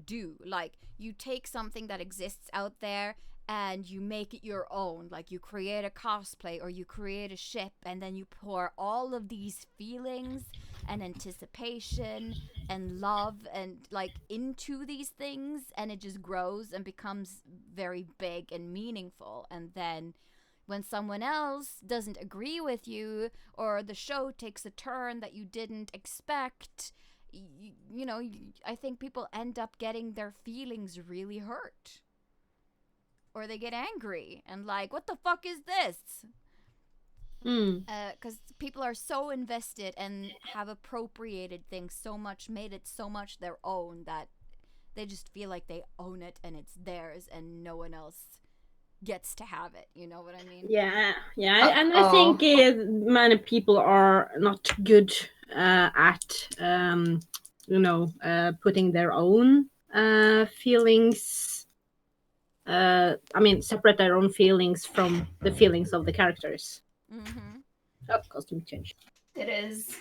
do. Like, you take something that exists out there and you make it your own. Like, you create a cosplay or you create a ship, and then you pour all of these feelings and anticipation and love and like into these things, and it just grows and becomes very big and meaningful. And then when someone else doesn't agree with you, or the show takes a turn that you didn't expect, you know, I think people end up getting their feelings really hurt. Or they get angry and like, what the fuck is this? Because people are so invested and have appropriated things so much, made it so much their own, that they just feel like they own it and it's theirs and no one else gets to have it. You know what I mean? Yeah. And I think many people are not good at, putting their own feelings. Separate their own feelings from the feelings of the characters. Mm-hmm. Oh, costume change. It is.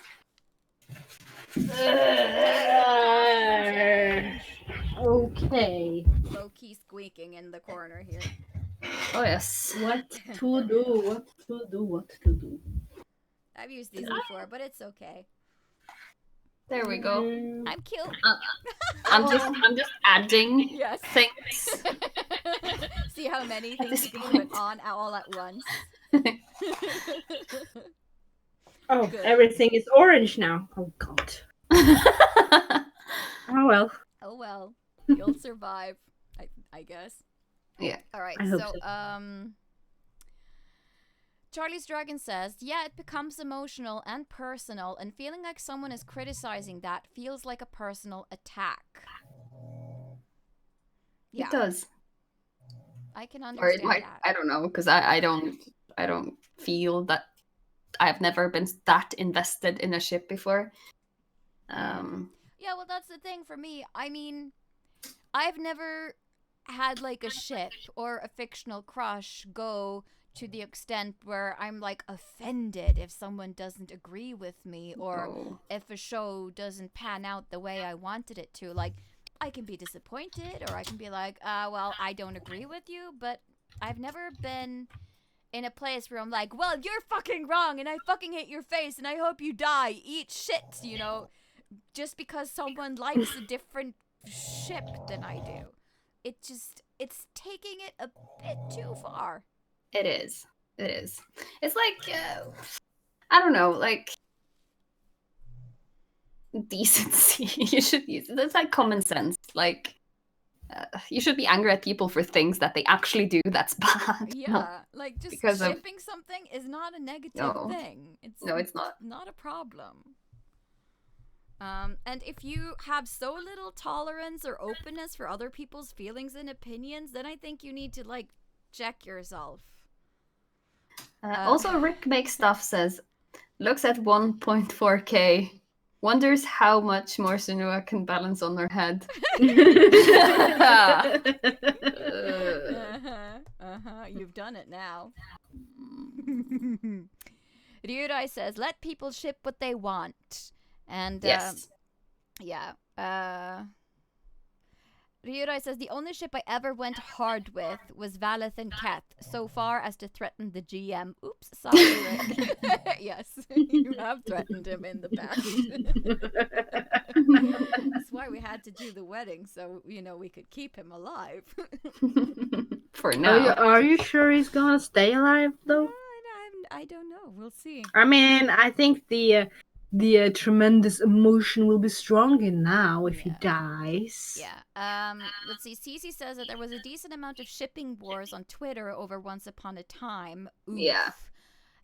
Okay. Low key squeaking in the corner here. Oh yes. What to do? I've used these before, but it's okay. There we go. I'm cute. I'm just adding things. See how many things you can put on all at once. Oh, Good. Everything is orange now. Oh god. Oh well. Oh well. You'll survive, I guess. Yeah. All right. I hope So, so. Charlie's Dragon says, yeah, it becomes emotional and personal, and feeling like someone is criticizing that feels like a personal attack. Yeah. It does. I can understand that. I don't know, because I don't feel that. I've never been that invested in a ship before. Yeah, well, that's the thing for me. I mean, I've never had like a ship or a fictional crush go to the extent where I'm like offended if someone doesn't agree with me, or if a show doesn't pan out the way I wanted it to. Like, I can be disappointed, or I can be like, well, I don't agree with you, but I've never been in a place where I'm like, well, you're fucking wrong and I fucking hate your face and I hope you die, eat shit, you know, just because someone likes a different ship than I do. It's taking it a bit too far. It is. It's like, I don't know, like, decency. You should use it. That's like common sense. Like, you should be angry at people for things that they actually do that's bad. Yeah, like just because of shipping something is not a negative no, thing. It's no, it's not. not a problem. And if you have so little tolerance or openness for other people's feelings and opinions, then I think you need to like check yourself. Also, Rick Makes Stuff says, looks at 1.4K, wonders how much more Sunua can balance on her head. You've done it now. Ryudai says, let people ship what they want. And yes. Yeah. Ryudai says, the only ship I ever went hard with was Valeth and Keth, so far as to threaten the GM. Oops, sorry, Rick. Yes, you have threatened him in the past. That's why we had to do the wedding, so, we could keep him alive. For now. Are you sure he's gonna stay alive, though? I don't know. We'll see. I mean, I think the tremendous emotion will be stronger now if he dies. Yeah. Let's see. Cece says that there was a decent amount of shipping wars on Twitter over Once Upon a Time. Oof. Yeah.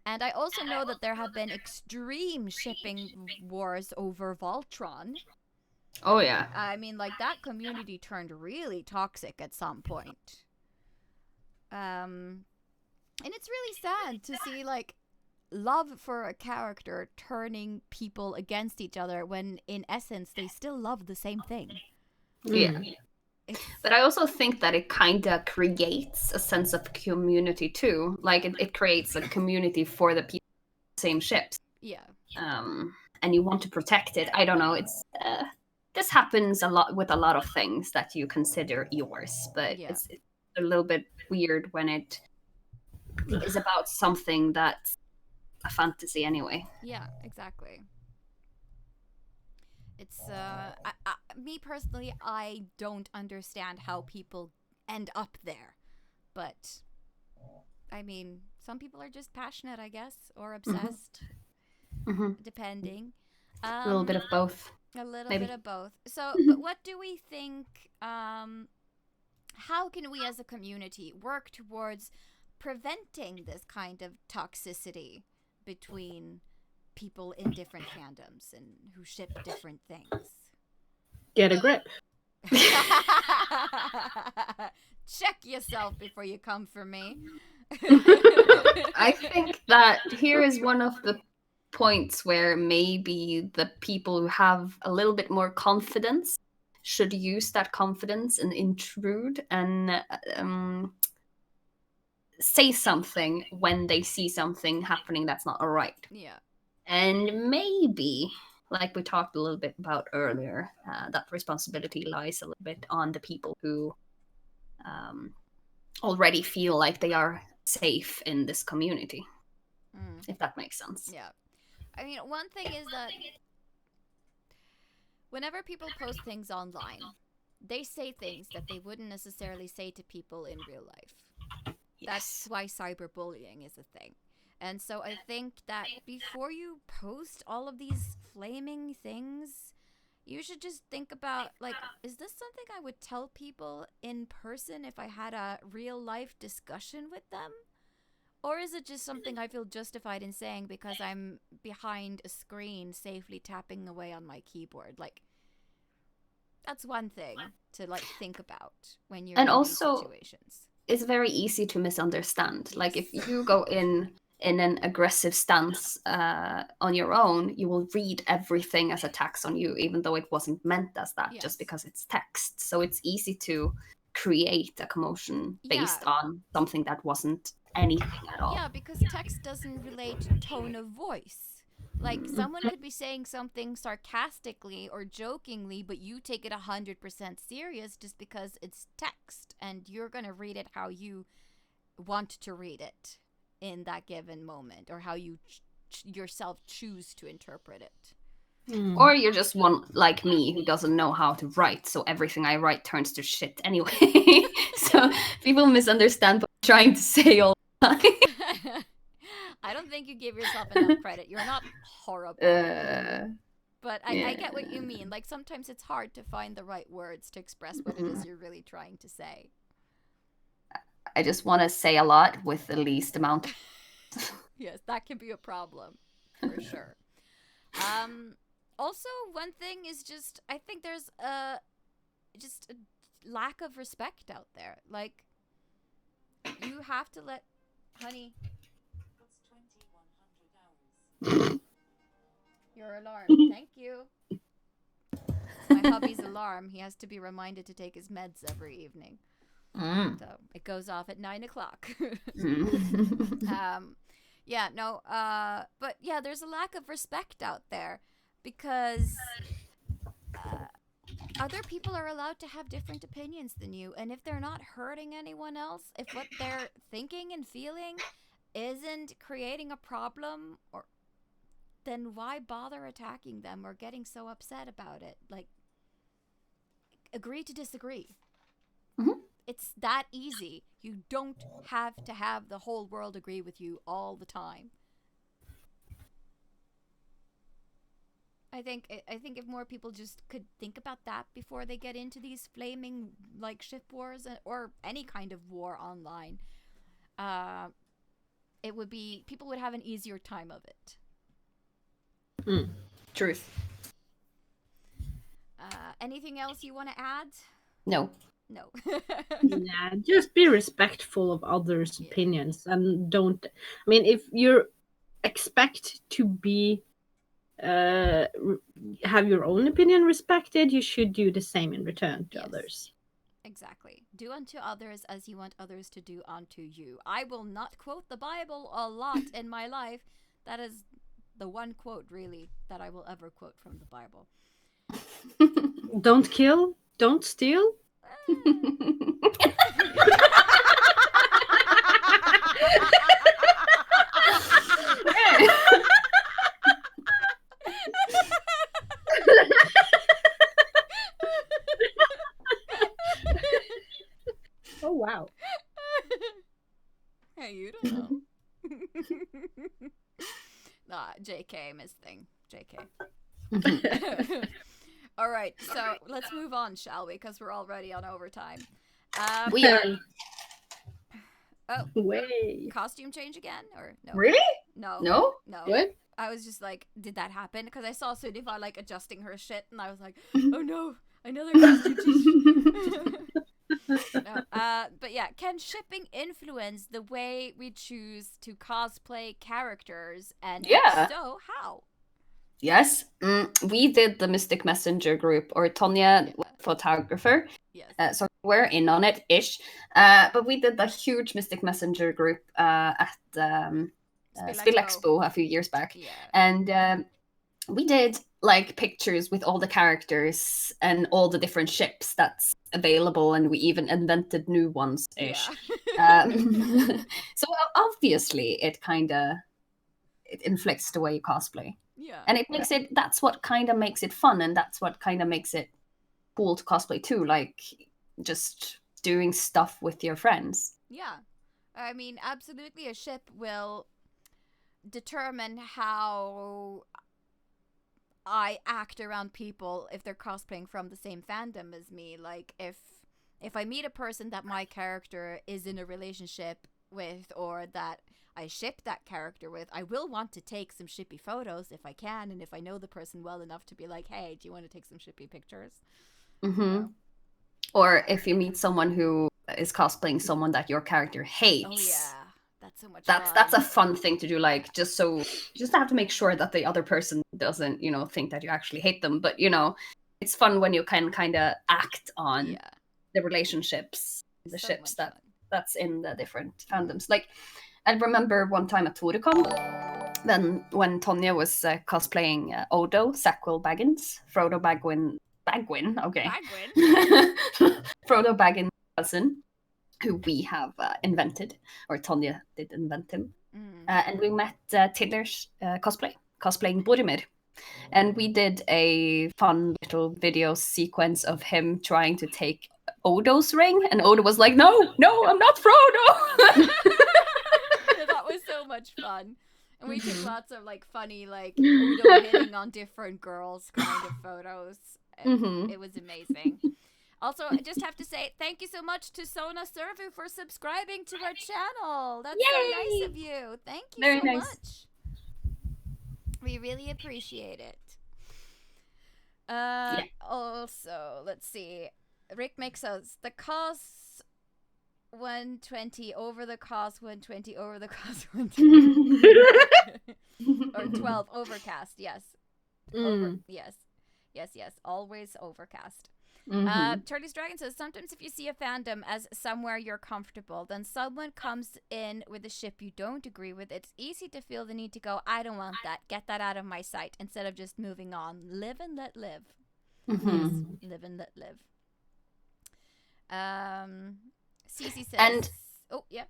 And I also know that there have been extreme shipping wars over Voltron. Oh, yeah. I mean, like, that community turned really toxic at some point. And it's really sad to see, like, love for a character turning people against each other when, in essence, they still love the same thing. Yeah. But I also think that it kind of creates a sense of community, too. Like, it creates a community for the people on the same ships. Yeah. And you want to protect it. I don't know. It's... this happens a lot with a lot of things that you consider yours, but it's a little bit weird when it is about something that's a fantasy anyway. Yeah, exactly. It's me personally, I don't understand how people end up there, but I mean, some people are just passionate, I guess, or obsessed, depending. A little bit of both. A little bit of both. So, but what do we think? How can we as a community work towards preventing this kind of toxicity between people in different fandoms and who ship different things? Get a grip. Check yourself before you come for me. I think that here is one of the points where maybe the people who have a little bit more confidence should use that confidence and intrude and say something when they see something happening that's not all right. Yeah. And maybe, like we talked a little bit about earlier, that responsibility lies a little bit on the people who already feel like they are safe in this community, if that makes sense. Yeah. I mean, one thing is that whenever people post things online, they say things that they wouldn't necessarily say to people in real life. Yes. That's why cyberbullying is a thing. And so I think that before you post all of these flaming things, you should just think about, like, is this something I would tell people in person if I had a real life discussion with them? Or is it just something I feel justified in saying because I'm behind a screen safely tapping away on my keyboard? Like, that's one thing to, like, think about when you're in these situations. It's very easy to misunderstand. Like, if you go in an aggressive stance on your own, you will read everything as attacks on you, even though it wasn't meant as that, just because it's text. So it's easy to create a commotion based on something that wasn't anything at all. Yeah, because text doesn't relate to tone of voice. Like, someone could be saying something sarcastically or jokingly, but you take it 100% serious just because it's text, and you're going to read it how you want to read it in that given moment, or how you yourself choose to interpret it. Or you're just one like me who doesn't know how to write, so everything I write turns to shit anyway. So people misunderstand what I'm trying to say all the time. I don't think you give yourself enough credit. You're not horrible. But I get what you mean. Like, sometimes it's hard to find the right words to express what it is you're really trying to say. I just want to say a lot with the least amount. Yes, that can be a problem, for sure. Also, one thing is just, I think there's just a lack of respect out there. Like, you have to let, honey. Your alarm. Thank you. My hubby's alarm. He has to be reminded to take his meds every evening. So it goes off at 9 o'clock. Yeah, no, but yeah, there's a lack of respect out there because other people are allowed to have different opinions than you, and if they're not hurting anyone else, if what they're thinking and feeling isn't creating a problem, or then why bother attacking them or getting so upset about it? Like, agree to disagree. It's that easy. You don't have to have the whole world agree with you all the time. I think if more people just could think about that before they get into these flaming like ship wars or any kind of war online, it would be, people would have an easier time of it. Truth. Anything else you want to add? No. Yeah, just be respectful of others' opinions and don't. I mean, if you expect to be have your own opinion respected, you should do the same in return to others. Exactly. Do unto others as you want others to do unto you. I will not quote the Bible a lot in my life. That is the one quote, really, that I will ever quote from the Bible. Don't kill, don't steal. Oh, wow. Hey, you don't know. Nah, JK, Miss Thing. JK. All right, so let's move on, shall we? Because we're already on overtime. We are. Oh, way. Costume change again, or no? Really? No. What? I was just like, did that happen? Because I saw Sunniva like adjusting her shit, and I was like, oh no, another costume change. No, but yeah, can shipping influence the way we choose to cosplay characters? And if so, how? Yes, we did the Mystic Messenger group, or Tonya, photographer. Yes. So we're in on it-ish. But we did the huge Mystic Messenger group at Spill Expo a few years back. Yeah. And we did like pictures with all the characters and all the different ships that's available, and we even invented new ones-ish. Yeah. So obviously it inflicts the way you cosplay. Yeah. And it makes it, that's what kind of makes it fun, and that's what kind of makes it cool to cosplay too, like just doing stuff with your friends. Yeah. I mean, absolutely, a ship will determine how I act around people if they're cosplaying from the same fandom as me. Like, if I meet a person that my character is in a relationship with, or that I ship that character with, I will want to take some shippy photos if I can, and if I know the person well enough to be like, hey, do you want to take some shippy pictures? Or if you meet someone who is cosplaying someone that your character hates. Oh yeah, that's so much fun. That's a fun thing to do, like just have to make sure that the other person doesn't, think that you actually hate them. But it's fun when you can kind of act on the relationships, the So ships much fun. that's in the different fandoms. Like, I remember one time at Toricon, then when Tonya was cosplaying Odo, Sackville Baggins, Frodo Bagwin, okay. Frodo Baggins' cousin, who we have invented, or Tonya did invent him. And we met Tiller's cosplaying Boromir. And we did a fun little video sequence of him trying to take Odo's ring, and Odo was like, no, I'm not Frodo! That was so much fun. And we took Mhm. lots of like funny, like Udo hitting on different girls kind of photos. Mhm. It was amazing. Also, I just have to say thank you so much to Sona Servu for subscribing to our channel. That's so nice Yay! of you. Thank you Very so nice. much. We really appreciate it. Yeah. Also, let's see. Rick makes us the cos 120 over the cos 120 over the cos 120. Or 12 overcast, yes. Mm. Yes, always overcast. Mhm. Charlie's Dragon says, sometimes if you see a fandom as somewhere you're comfortable, then someone comes in with a ship you don't agree with, it's easy to feel the need to go, I don't want that, get that out of my sight, instead of just moving on. Live and let live. Yes, Mhm. live and let live. Cece says, And oh, yeah.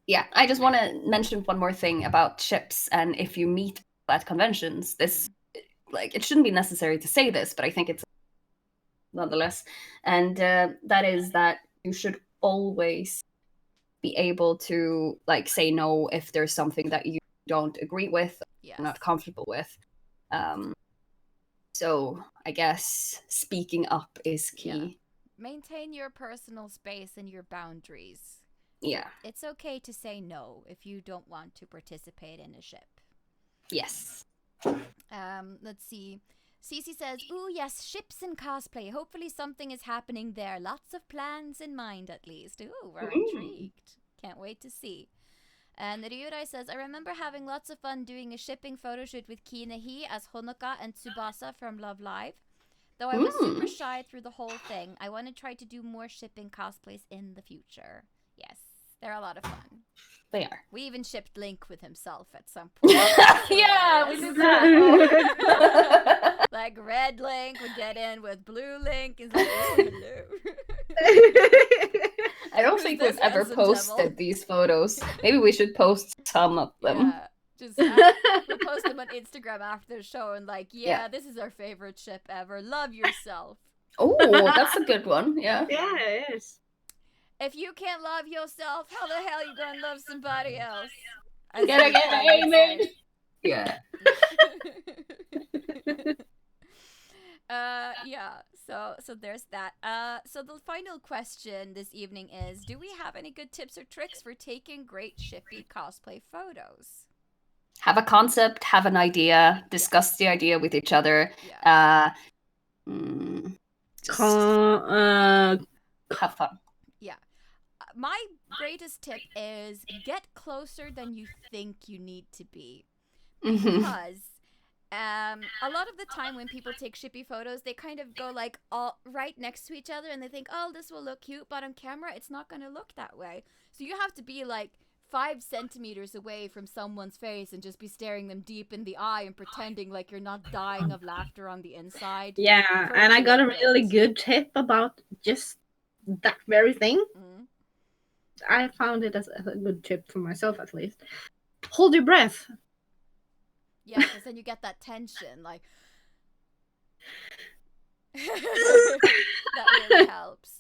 yeah, I just want to mention one more thing about ships. And if you meet at conventions, this like it shouldn't be necessary to say this, but I think it's nonetheless. And that is that you should always be able to like say no if there's something that you don't agree with, Yes. or not comfortable with. So I guess speaking up is key. Yeah. Maintain your personal space and your boundaries. Yeah. It's okay to say no if you don't want to participate in a ship. Yes. Let's see. Cece says, ooh, yes, ships and cosplay. Hopefully something is happening there. Lots of plans in mind, at least. Ooh, we're intrigued. Can't wait to see. And Ryurai says, I remember having lots of fun doing a shipping photo shoot with Kinehi as Honoka and Tsubasa from Love Live. Though I was super shy through the whole thing, I want to try to do more shipping cosplays in the future. Yes, they're a lot of fun. They are. We even shipped Link with himself at some point. Yeah, we did that. Like red Link would get in with blue Link. He's like, oh, hello. I don't think we've ever posted these photos. Maybe we should post some of them. Yeah. Just we'll post them on Instagram after the show and like, yeah, this is our favorite ship ever. Love yourself. Oh, that's a good one. Yeah. Yeah, it is. If you can't love yourself, how the hell are you gonna love somebody else? Get amen. Yeah. Yeah. So there's that. So the final question this evening is: do we have any good tips or tricks for taking great shippy cosplay photos? Have a concept, have an idea, discuss the idea with each other. Yeah. Just have fun. Yeah. My greatest tip is get closer than you think you need to be. Because a lot of the time when people take shippy photos, they kind of go like all right next to each other and they think, oh, this will look cute, but on camera it's not going to look that way. So you have to be like 5 centimeters away from someone's face and just be staring them deep in the eye and pretending like you're not dying of laughter on the inside. Yeah, and I got a really good tip about just that very thing. I found it as a good tip for myself, at least. Hold your breath. Yeah, because then you get that tension, like that really helps.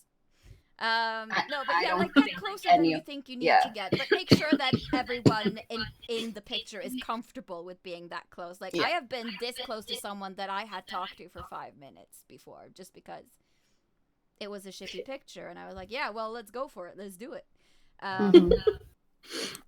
No, but yeah, like get closer than you think you need to get, but make sure that everyone in the picture is comfortable with being that close. Like I have been this close to someone that I had talked to for 5 minutes before, just because it was a shippy picture, and I was like, yeah, well, let's go for it, let's do it.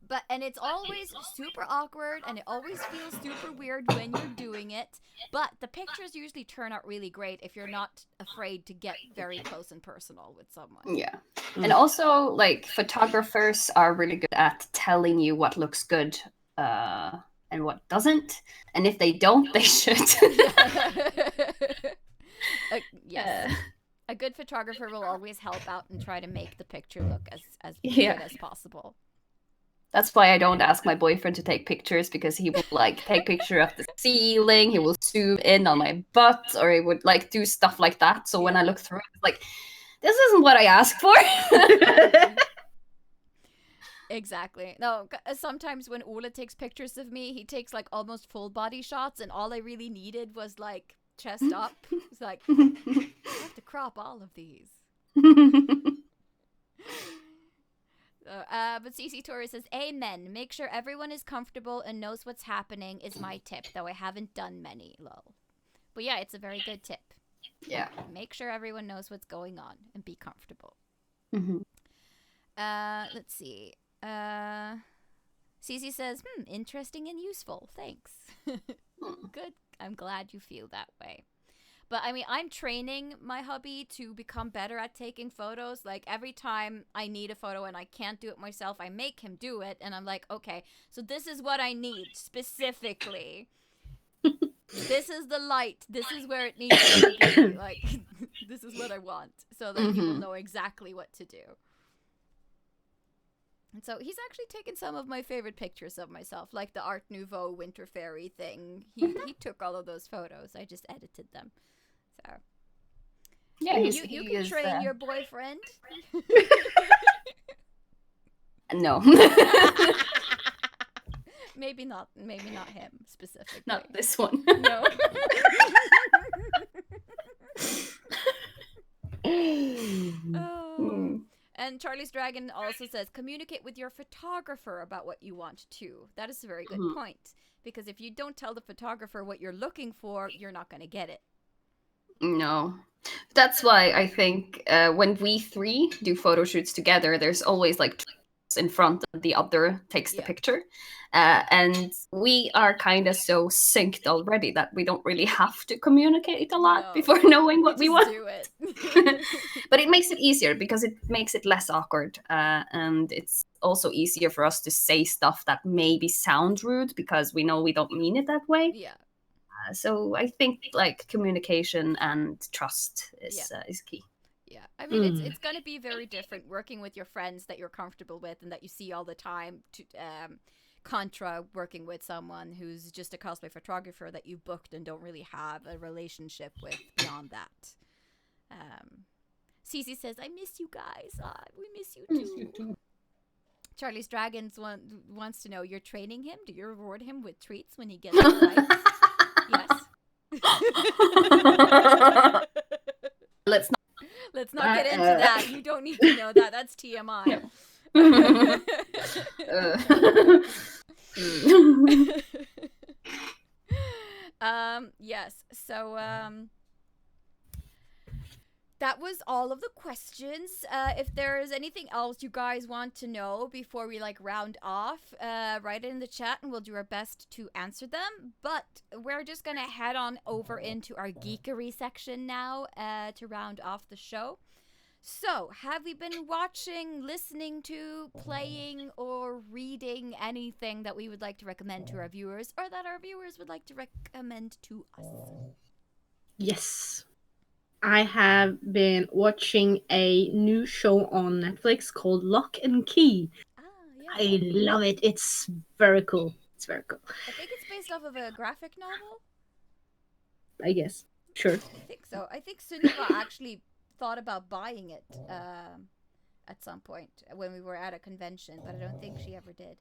But and it's always super awkward and it always feels super weird when you're doing it, but the pictures usually turn out really great if you're not afraid to get very close and personal with someone. Yeah. And also like photographers are really good at telling you what looks good and what doesn't, and if they don't, they should. Yes. A good photographer will always help out and try to make the picture look as good as possible. That's why I don't ask my boyfriend to take pictures, because he will like take picture of the ceiling, he will zoom in on my butt, or he would like do stuff like that. So when I look through it, it's like, this isn't what I asked for. Exactly. No, sometimes when Ola takes pictures of me, he takes like almost full body shots, and all I really needed was like chest up. It's like, I have to crop all of these. But CC Torres says, "Amen. Make sure everyone is comfortable and knows what's happening is my tip, though I haven't done many. Lol." But yeah, it's a very good tip. Yeah. Make sure everyone knows what's going on and be comfortable. Mm-hmm. Let's see. Cece says, interesting and useful. Thanks. Good. I'm glad you feel that way. But I mean, I'm training my hubby to become better at taking photos. Like every time I need a photo and I can't do it myself, I make him do it. And I'm like, okay, so this is what I need specifically. This is the light. This is where it needs to be. Like, this is what I want. So that he will know exactly what to do. And so he's actually taken some of my favorite pictures of myself, like the Art Nouveau Winter Fairy thing. He took all of those photos. I just edited them. So yeah, you can train your boyfriend. No. Maybe not him specifically. Not this one. No. And Charlie's Dragon also says, communicate with your photographer about what you want to. That is a very good point. Because if you don't tell the photographer what you're looking for, you're not going to get it. No. That's why I think when we three do photo shoots together, there's always like in front and the other takes the picture. And we are kind of so synced already that we don't really have to communicate a lot before knowing what we want. Do it. But it makes it easier because it makes it less awkward. And it's also easier for us to say stuff that maybe sound rude because we know we don't mean it that way. Yeah. So I think like communication and trust is key. Yeah, I mean it's gonna be very different working with your friends that you're comfortable with and that you see all the time. To contra working with someone who's just a cosplay photographer that you booked and don't really have a relationship with beyond that. Cece says, "I miss you guys. We miss you too." Charlie's Dragons wants to know, you're training him? Do you reward him with treats when he gets it right? Yes. Let's not get into that. You don't need to know that. That's TMI. Yes. So that was all of the questions. If there's anything else you guys want to know before we like round off, write it in the chat and we'll do our best to answer them. But we're just gonna head on over into our geekery section now to round off the show. So, have we been watching, listening to, playing, or reading anything that we would like to recommend to our viewers, or that our viewers would like to recommend to us? Yes. I have been watching a new show on Netflix called Lock and Key. Yeah. I love it. It's very cool. It's very cool. I think it's based off of a graphic novel. I guess. Sure. I think so. I think Sunniva actually thought about buying it at some point when we were at a convention, but I don't think she ever did.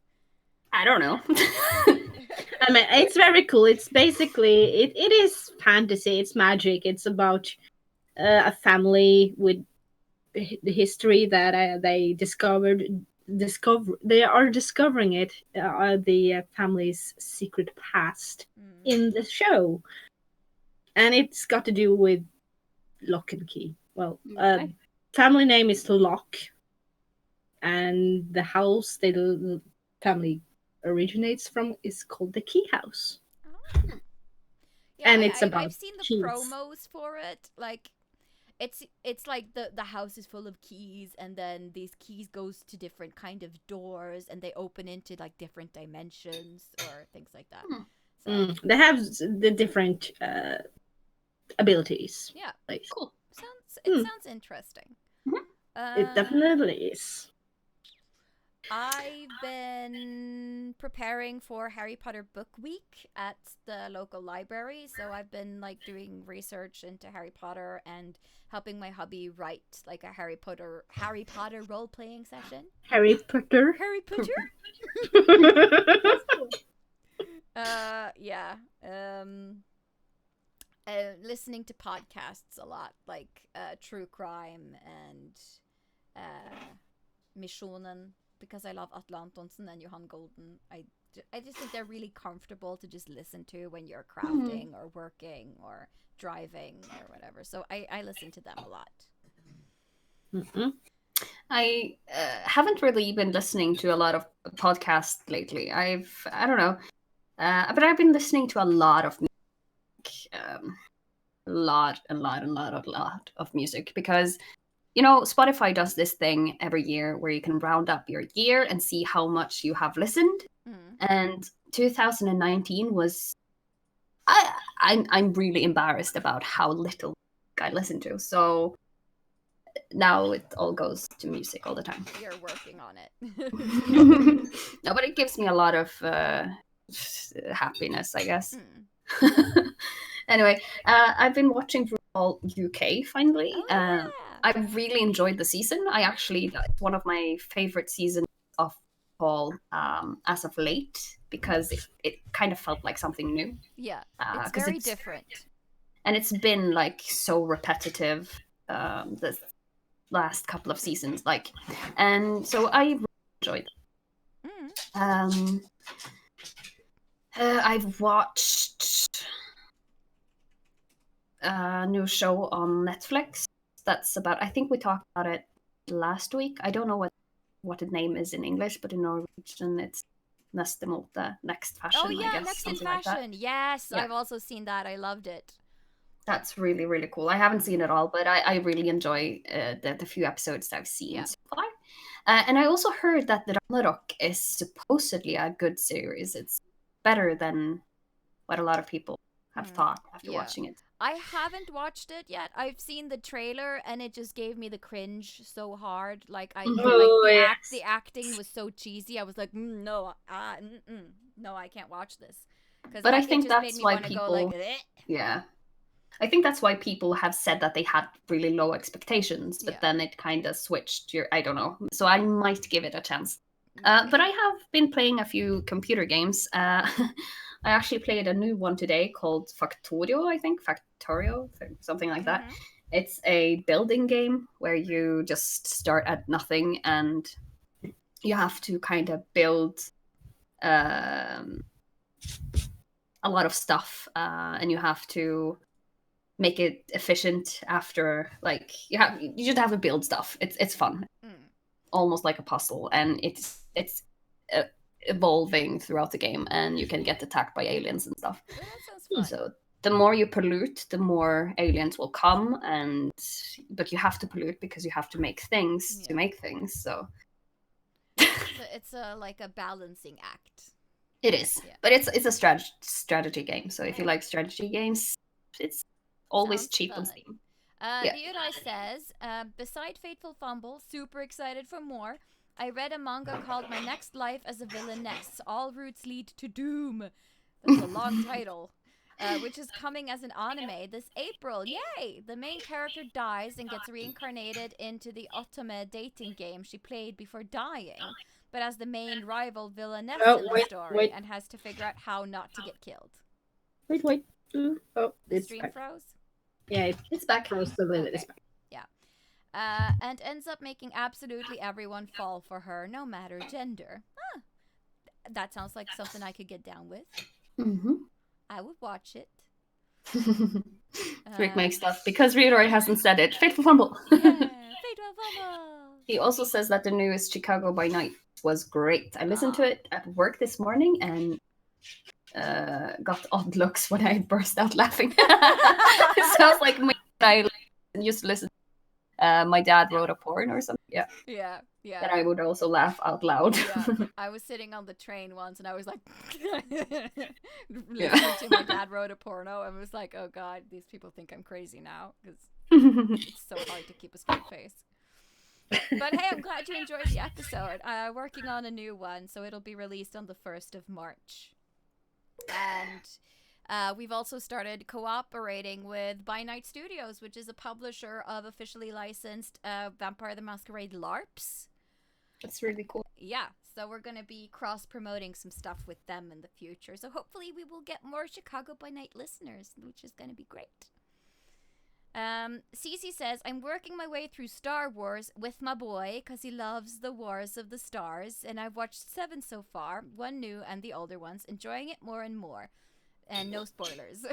I don't know. I mean, it's very cool. It's basically, it is fantasy. It's magic. It's about a family with the history that they they are discovering it, the family's secret past in the show. And it's got to do with Lock and Key. Well, family name is Lock, and the house the family originates from is called the Key House. Oh. Yeah, and it's about I've seen the keys. promos for it. Like, it's like the house is full of keys, and then these keys goes to different kind of doors, and they open into like different dimensions or things like that. So, they have the different abilities. Yeah, like, cool. Sounds interesting. It definitely is. I've been preparing for Harry Potter Book Week at the local library, so I've been like doing research into Harry Potter and helping my hubby write like a Harry Potter role playing session. Harry Potter. Yeah. Listening to podcasts a lot, like true crime and Missionen. because I love Atle Antonsen and Johan Golden. I just think they're really comfortable to just listen to when you're crafting or working or driving or whatever. So I listen to them a lot. Mm-hmm. I haven't really been listening to a lot of podcasts lately. I don't know, but I've been listening to a lot of music, a lot of music because Spotify does this thing every year where you can round up your year and see how much you have listened. And 2019 was I'm really embarrassed about how little I listened to. So now it all goes to music all the time. You're working on it. No, but it gives me a lot of happiness, I guess. Anyway, I've been watching RuPaul UK finally. Oh, yeah. I really enjoyed the season. It's one of my favorite seasons of RuPaul as of late because it kind of felt like something new. Yeah, it's very different. And it's been like so repetitive the last couple of seasons, and so I really enjoyed it. I've watched a new show on Netflix that's about, I think we talked about it last week. I don't know what the name is in English, but in Norwegian it's Neste Mote, Next Fashion. Oh yeah, I guess, Next something Fashion. like that. Yes, yeah. I've also seen that. I loved it. That's really, really cool. I haven't seen it all, but I really enjoy the few episodes that I've seen so far. And I also heard that the Ragnarok is supposedly a good series. It's better than what a lot of people have thought after watching it. I haven't watched it yet. I've seen the trailer and it just gave me the cringe so hard. Like the acting was so cheesy. I was like, no, no, I can't watch this. But I think that's why people, I think that's why people have said that they had really low expectations, but then it kind of switched. I don't know. So I might give it a chance. But I have been playing a few computer games. I actually played a new one today called Factorio, I think. Factorio, something like that. It's a building game where you just start at nothing and you have to kind of build a lot of stuff, and you have to make it efficient after, you just have to build stuff. It's fun. Almost like a puzzle, and it's evolving throughout the game, and you can get attacked by aliens and stuff. That sounds fun. So the more you pollute, the more aliens will come, but you have to pollute because you have to make things to make things. So it's like a balancing act. It is, but it's a strategy game. So if you like strategy games, it's always cheap on Steam. Theodai says, beside Fateful Fumble, super excited for more. I read a manga called My Next Life as a Villainess. All routes lead to doom. That's a long title. Which is coming as an anime this April. Yay! The main character dies and gets reincarnated into the Otome dating game she played before dying, but as the main rival villainess in the story and has to figure out how not to get killed. Wait. Oh, the stream froze? Yeah, it's back. Froze a little bit. It's back. Yeah. And ends up making absolutely everyone fall for her, no matter gender. That sounds like something I could get down with. I would watch it. Rick makes stuff because Reodor hasn't said it. Fateful Fumble. Fateful Fumble. He also says that the newest Chicago by Night was great. I listened to it at work this morning and got odd looks when I burst out laughing. It sounds like I used to listen. My dad wrote a porn or something. Yeah. That I would also laugh out loud. I was sitting on the train once and I was like listening to my dad wrote a porno and was like, oh god, these people think I'm crazy now because it's so hard to keep a straight face. But hey, I'm glad you enjoyed the episode. Working on a new one, so it'll be released on the 1st of March. And we've also started cooperating with By Night Studios, which is a publisher of officially licensed Vampire the Masquerade LARPs. That's really cool. Yeah, so we're going to be cross-promoting some stuff with them in the future. So hopefully we will get more Chicago by Night listeners, which is going to be great. Cece says, I'm working my way through Star Wars with my boy because he loves the Wars of the Stars, and I've watched 7 so far, 1 new and the older ones, enjoying it more and more. And no spoilers.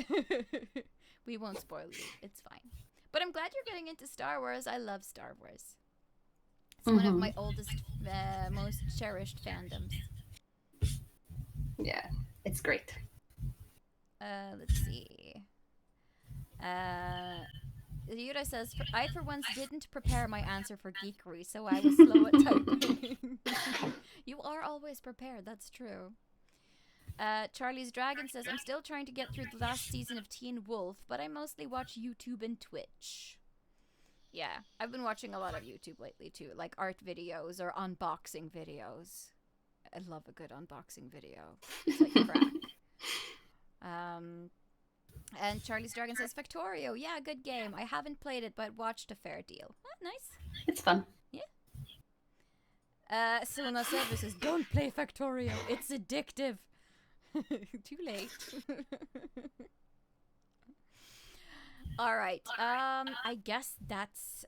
We won't spoil you. It's fine. But I'm glad you're getting into Star Wars. I love Star Wars. It's one of my oldest, most cherished fandoms. Yeah, it's great. Let's see. Yuda says, I for once didn't prepare my answer for geekery, so I was slow at typing. You are always prepared, that's true. Charlie's Dragon says, I'm still trying to get through the last season of Teen Wolf, but I mostly watch YouTube and Twitch. Yeah, I've been watching a lot of YouTube lately too, like art videos or unboxing videos. I love a good unboxing video. It's like crack. And Charlie's Dragon says, Factorio, yeah, good game. I haven't played it, but watched a fair deal. Nice. It's fun. Yeah. Sona Server says, don't play Factorio. It's addictive. Too late. All right. I guess that's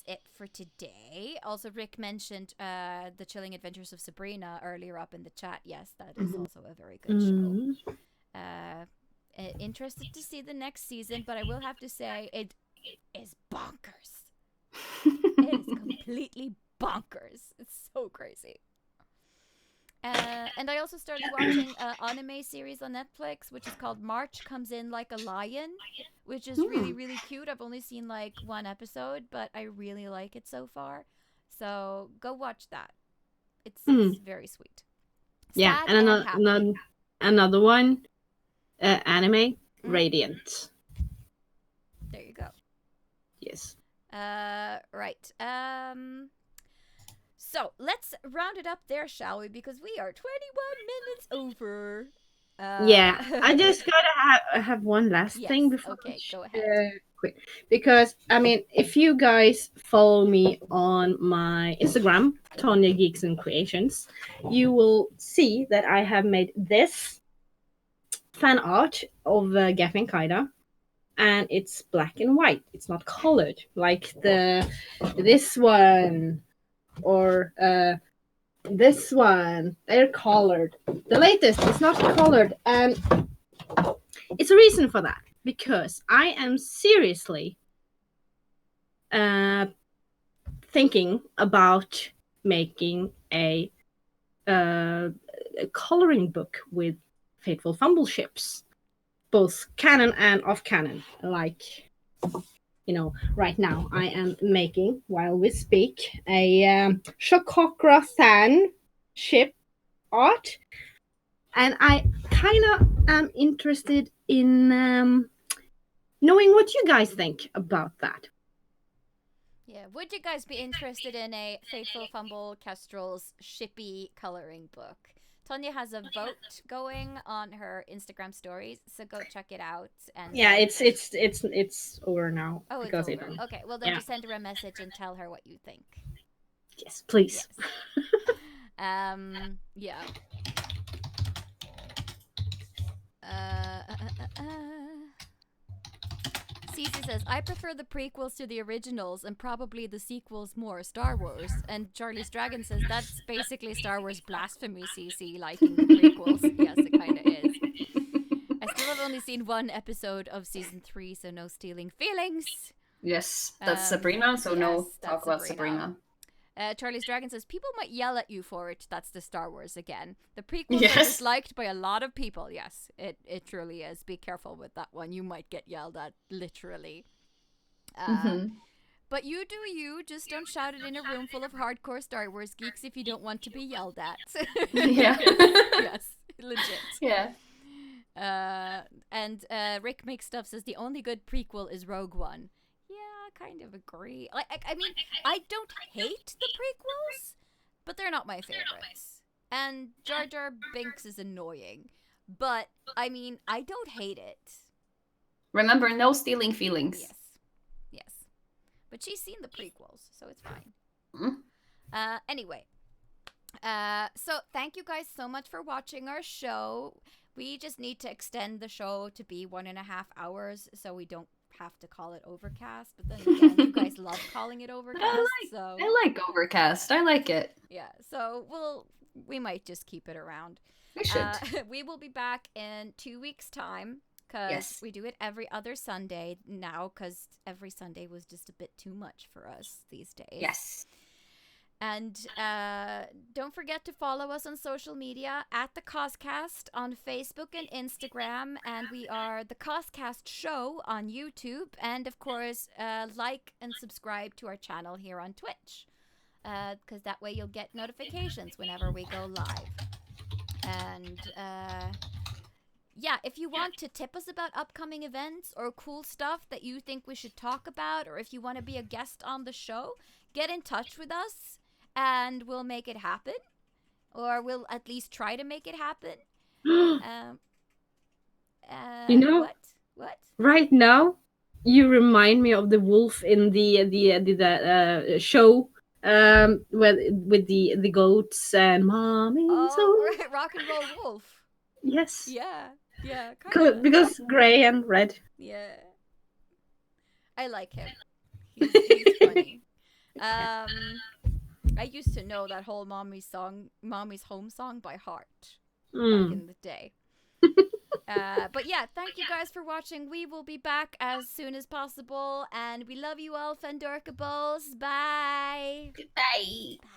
it for today. Also, Rick mentioned The Chilling Adventures of Sabrina earlier up in the chat. Yes, that is also a very good show. Interested to see the next season, but I will have to say it is bonkers. It is completely bonkers. It's so crazy. And I also started watching an anime series on Netflix, which is called March Comes In Like a Lion, which is really, really cute. I've only seen like 1 episode, but I really like it so far. So go watch that. It's very sweet. Yeah, Sad and another one, anime, Radiant. There you go. Yes. Right. So let's round it up there, shall we? Because we are 21 minutes over. Yeah, I just gotta have one last thing before. Okay, go ahead. Quick, because I mean, if you guys follow me on my Instagram, Tonya Geeks and Creations, you will see that I have made this fan art of Gaffin Kaida, and it's black and white. It's not colored like this one or this one. They're colored. The latest is not colored, and it's a reason for that, because I am seriously thinking about making a coloring book with Fateful Fumble ships, both canon and off canon. Like, you know, right now I am making, while we speak, a Shokokra Than ship art, and I kind of am interested in knowing what you guys think about that. Yeah, would you guys be interested in a Fateful Fumble Kestrel's shippy coloring book? Tonya has a vote going on her Instagram stories, so go check it out. And yeah, it's over now. Oh, it's over. Okay, well then just send her a message and tell her what you think. Yes, please. Yes. Yeah. Cece says, I prefer the prequels to the originals and probably the sequels more, Star Wars. And Charlie's Dragon says, that's basically Star Wars blasphemy, Cece, liking the prequels. Yes, it kind of is. I still have only seen 1 episode of season 3, so no stealing feelings. Yes, that's Sabrina, so no talk about Sabrina. Charlie's Dragon says, people might yell at you for it. That's the Star Wars again. The prequels are disliked by a lot of people. Yes, it truly is. Be careful with that one. You might get yelled at, literally. But you do you. Just don't shout it in a room full of hardcore Star Wars geeks if you don't want to be yelled at. Yeah. Yes, legit. Yeah. And Rick Makes Stuff says, the only good prequel is Rogue One. Yeah, kind of agree. I mean, I don't hate the prequels, but they're not my favorites. And Jar Jar Binks is annoying, but I mean, I don't hate it. Remember, no stealing feelings. Yes. But she's seen the prequels, so it's fine. Anyway. So thank you guys so much for watching our show. We just need to extend the show to be 1.5 hours so we don't have to call it Overcast. But then again, you guys love calling it Overcast, so I like Overcast. I like it. yeah. So we might just keep it around. We should. We will be back in 2 weeks' time because Yes. we do it every other Sunday now because every Sunday was just a bit too much for us these days. Yes. And don't forget to follow us on social media at the CosCast on Facebook and Instagram. And we are the CosCast Show on YouTube. And of course, like and subscribe to our channel here on Twitch. Because that way you'll get notifications whenever we go live. And yeah, if you want to tip us about upcoming events or cool stuff that you think we should talk about, or if you want to be a guest on the show, get in touch with us and we'll make it happen. Or we'll at least try to make it happen. You know, What? right now, you remind me of the wolf in the show with the goats and mommy's home. Right, Rock and Roll Wolf. Yes. Yeah, kind of. Because gray and red. Yeah. I like him. He's funny. I used to know that whole Mommy's Home song by heart back in the day. But yeah, thank you guys for watching. We will be back as soon as possible, and we love you all, Fendorkables. Bye. Goodbye. Bye.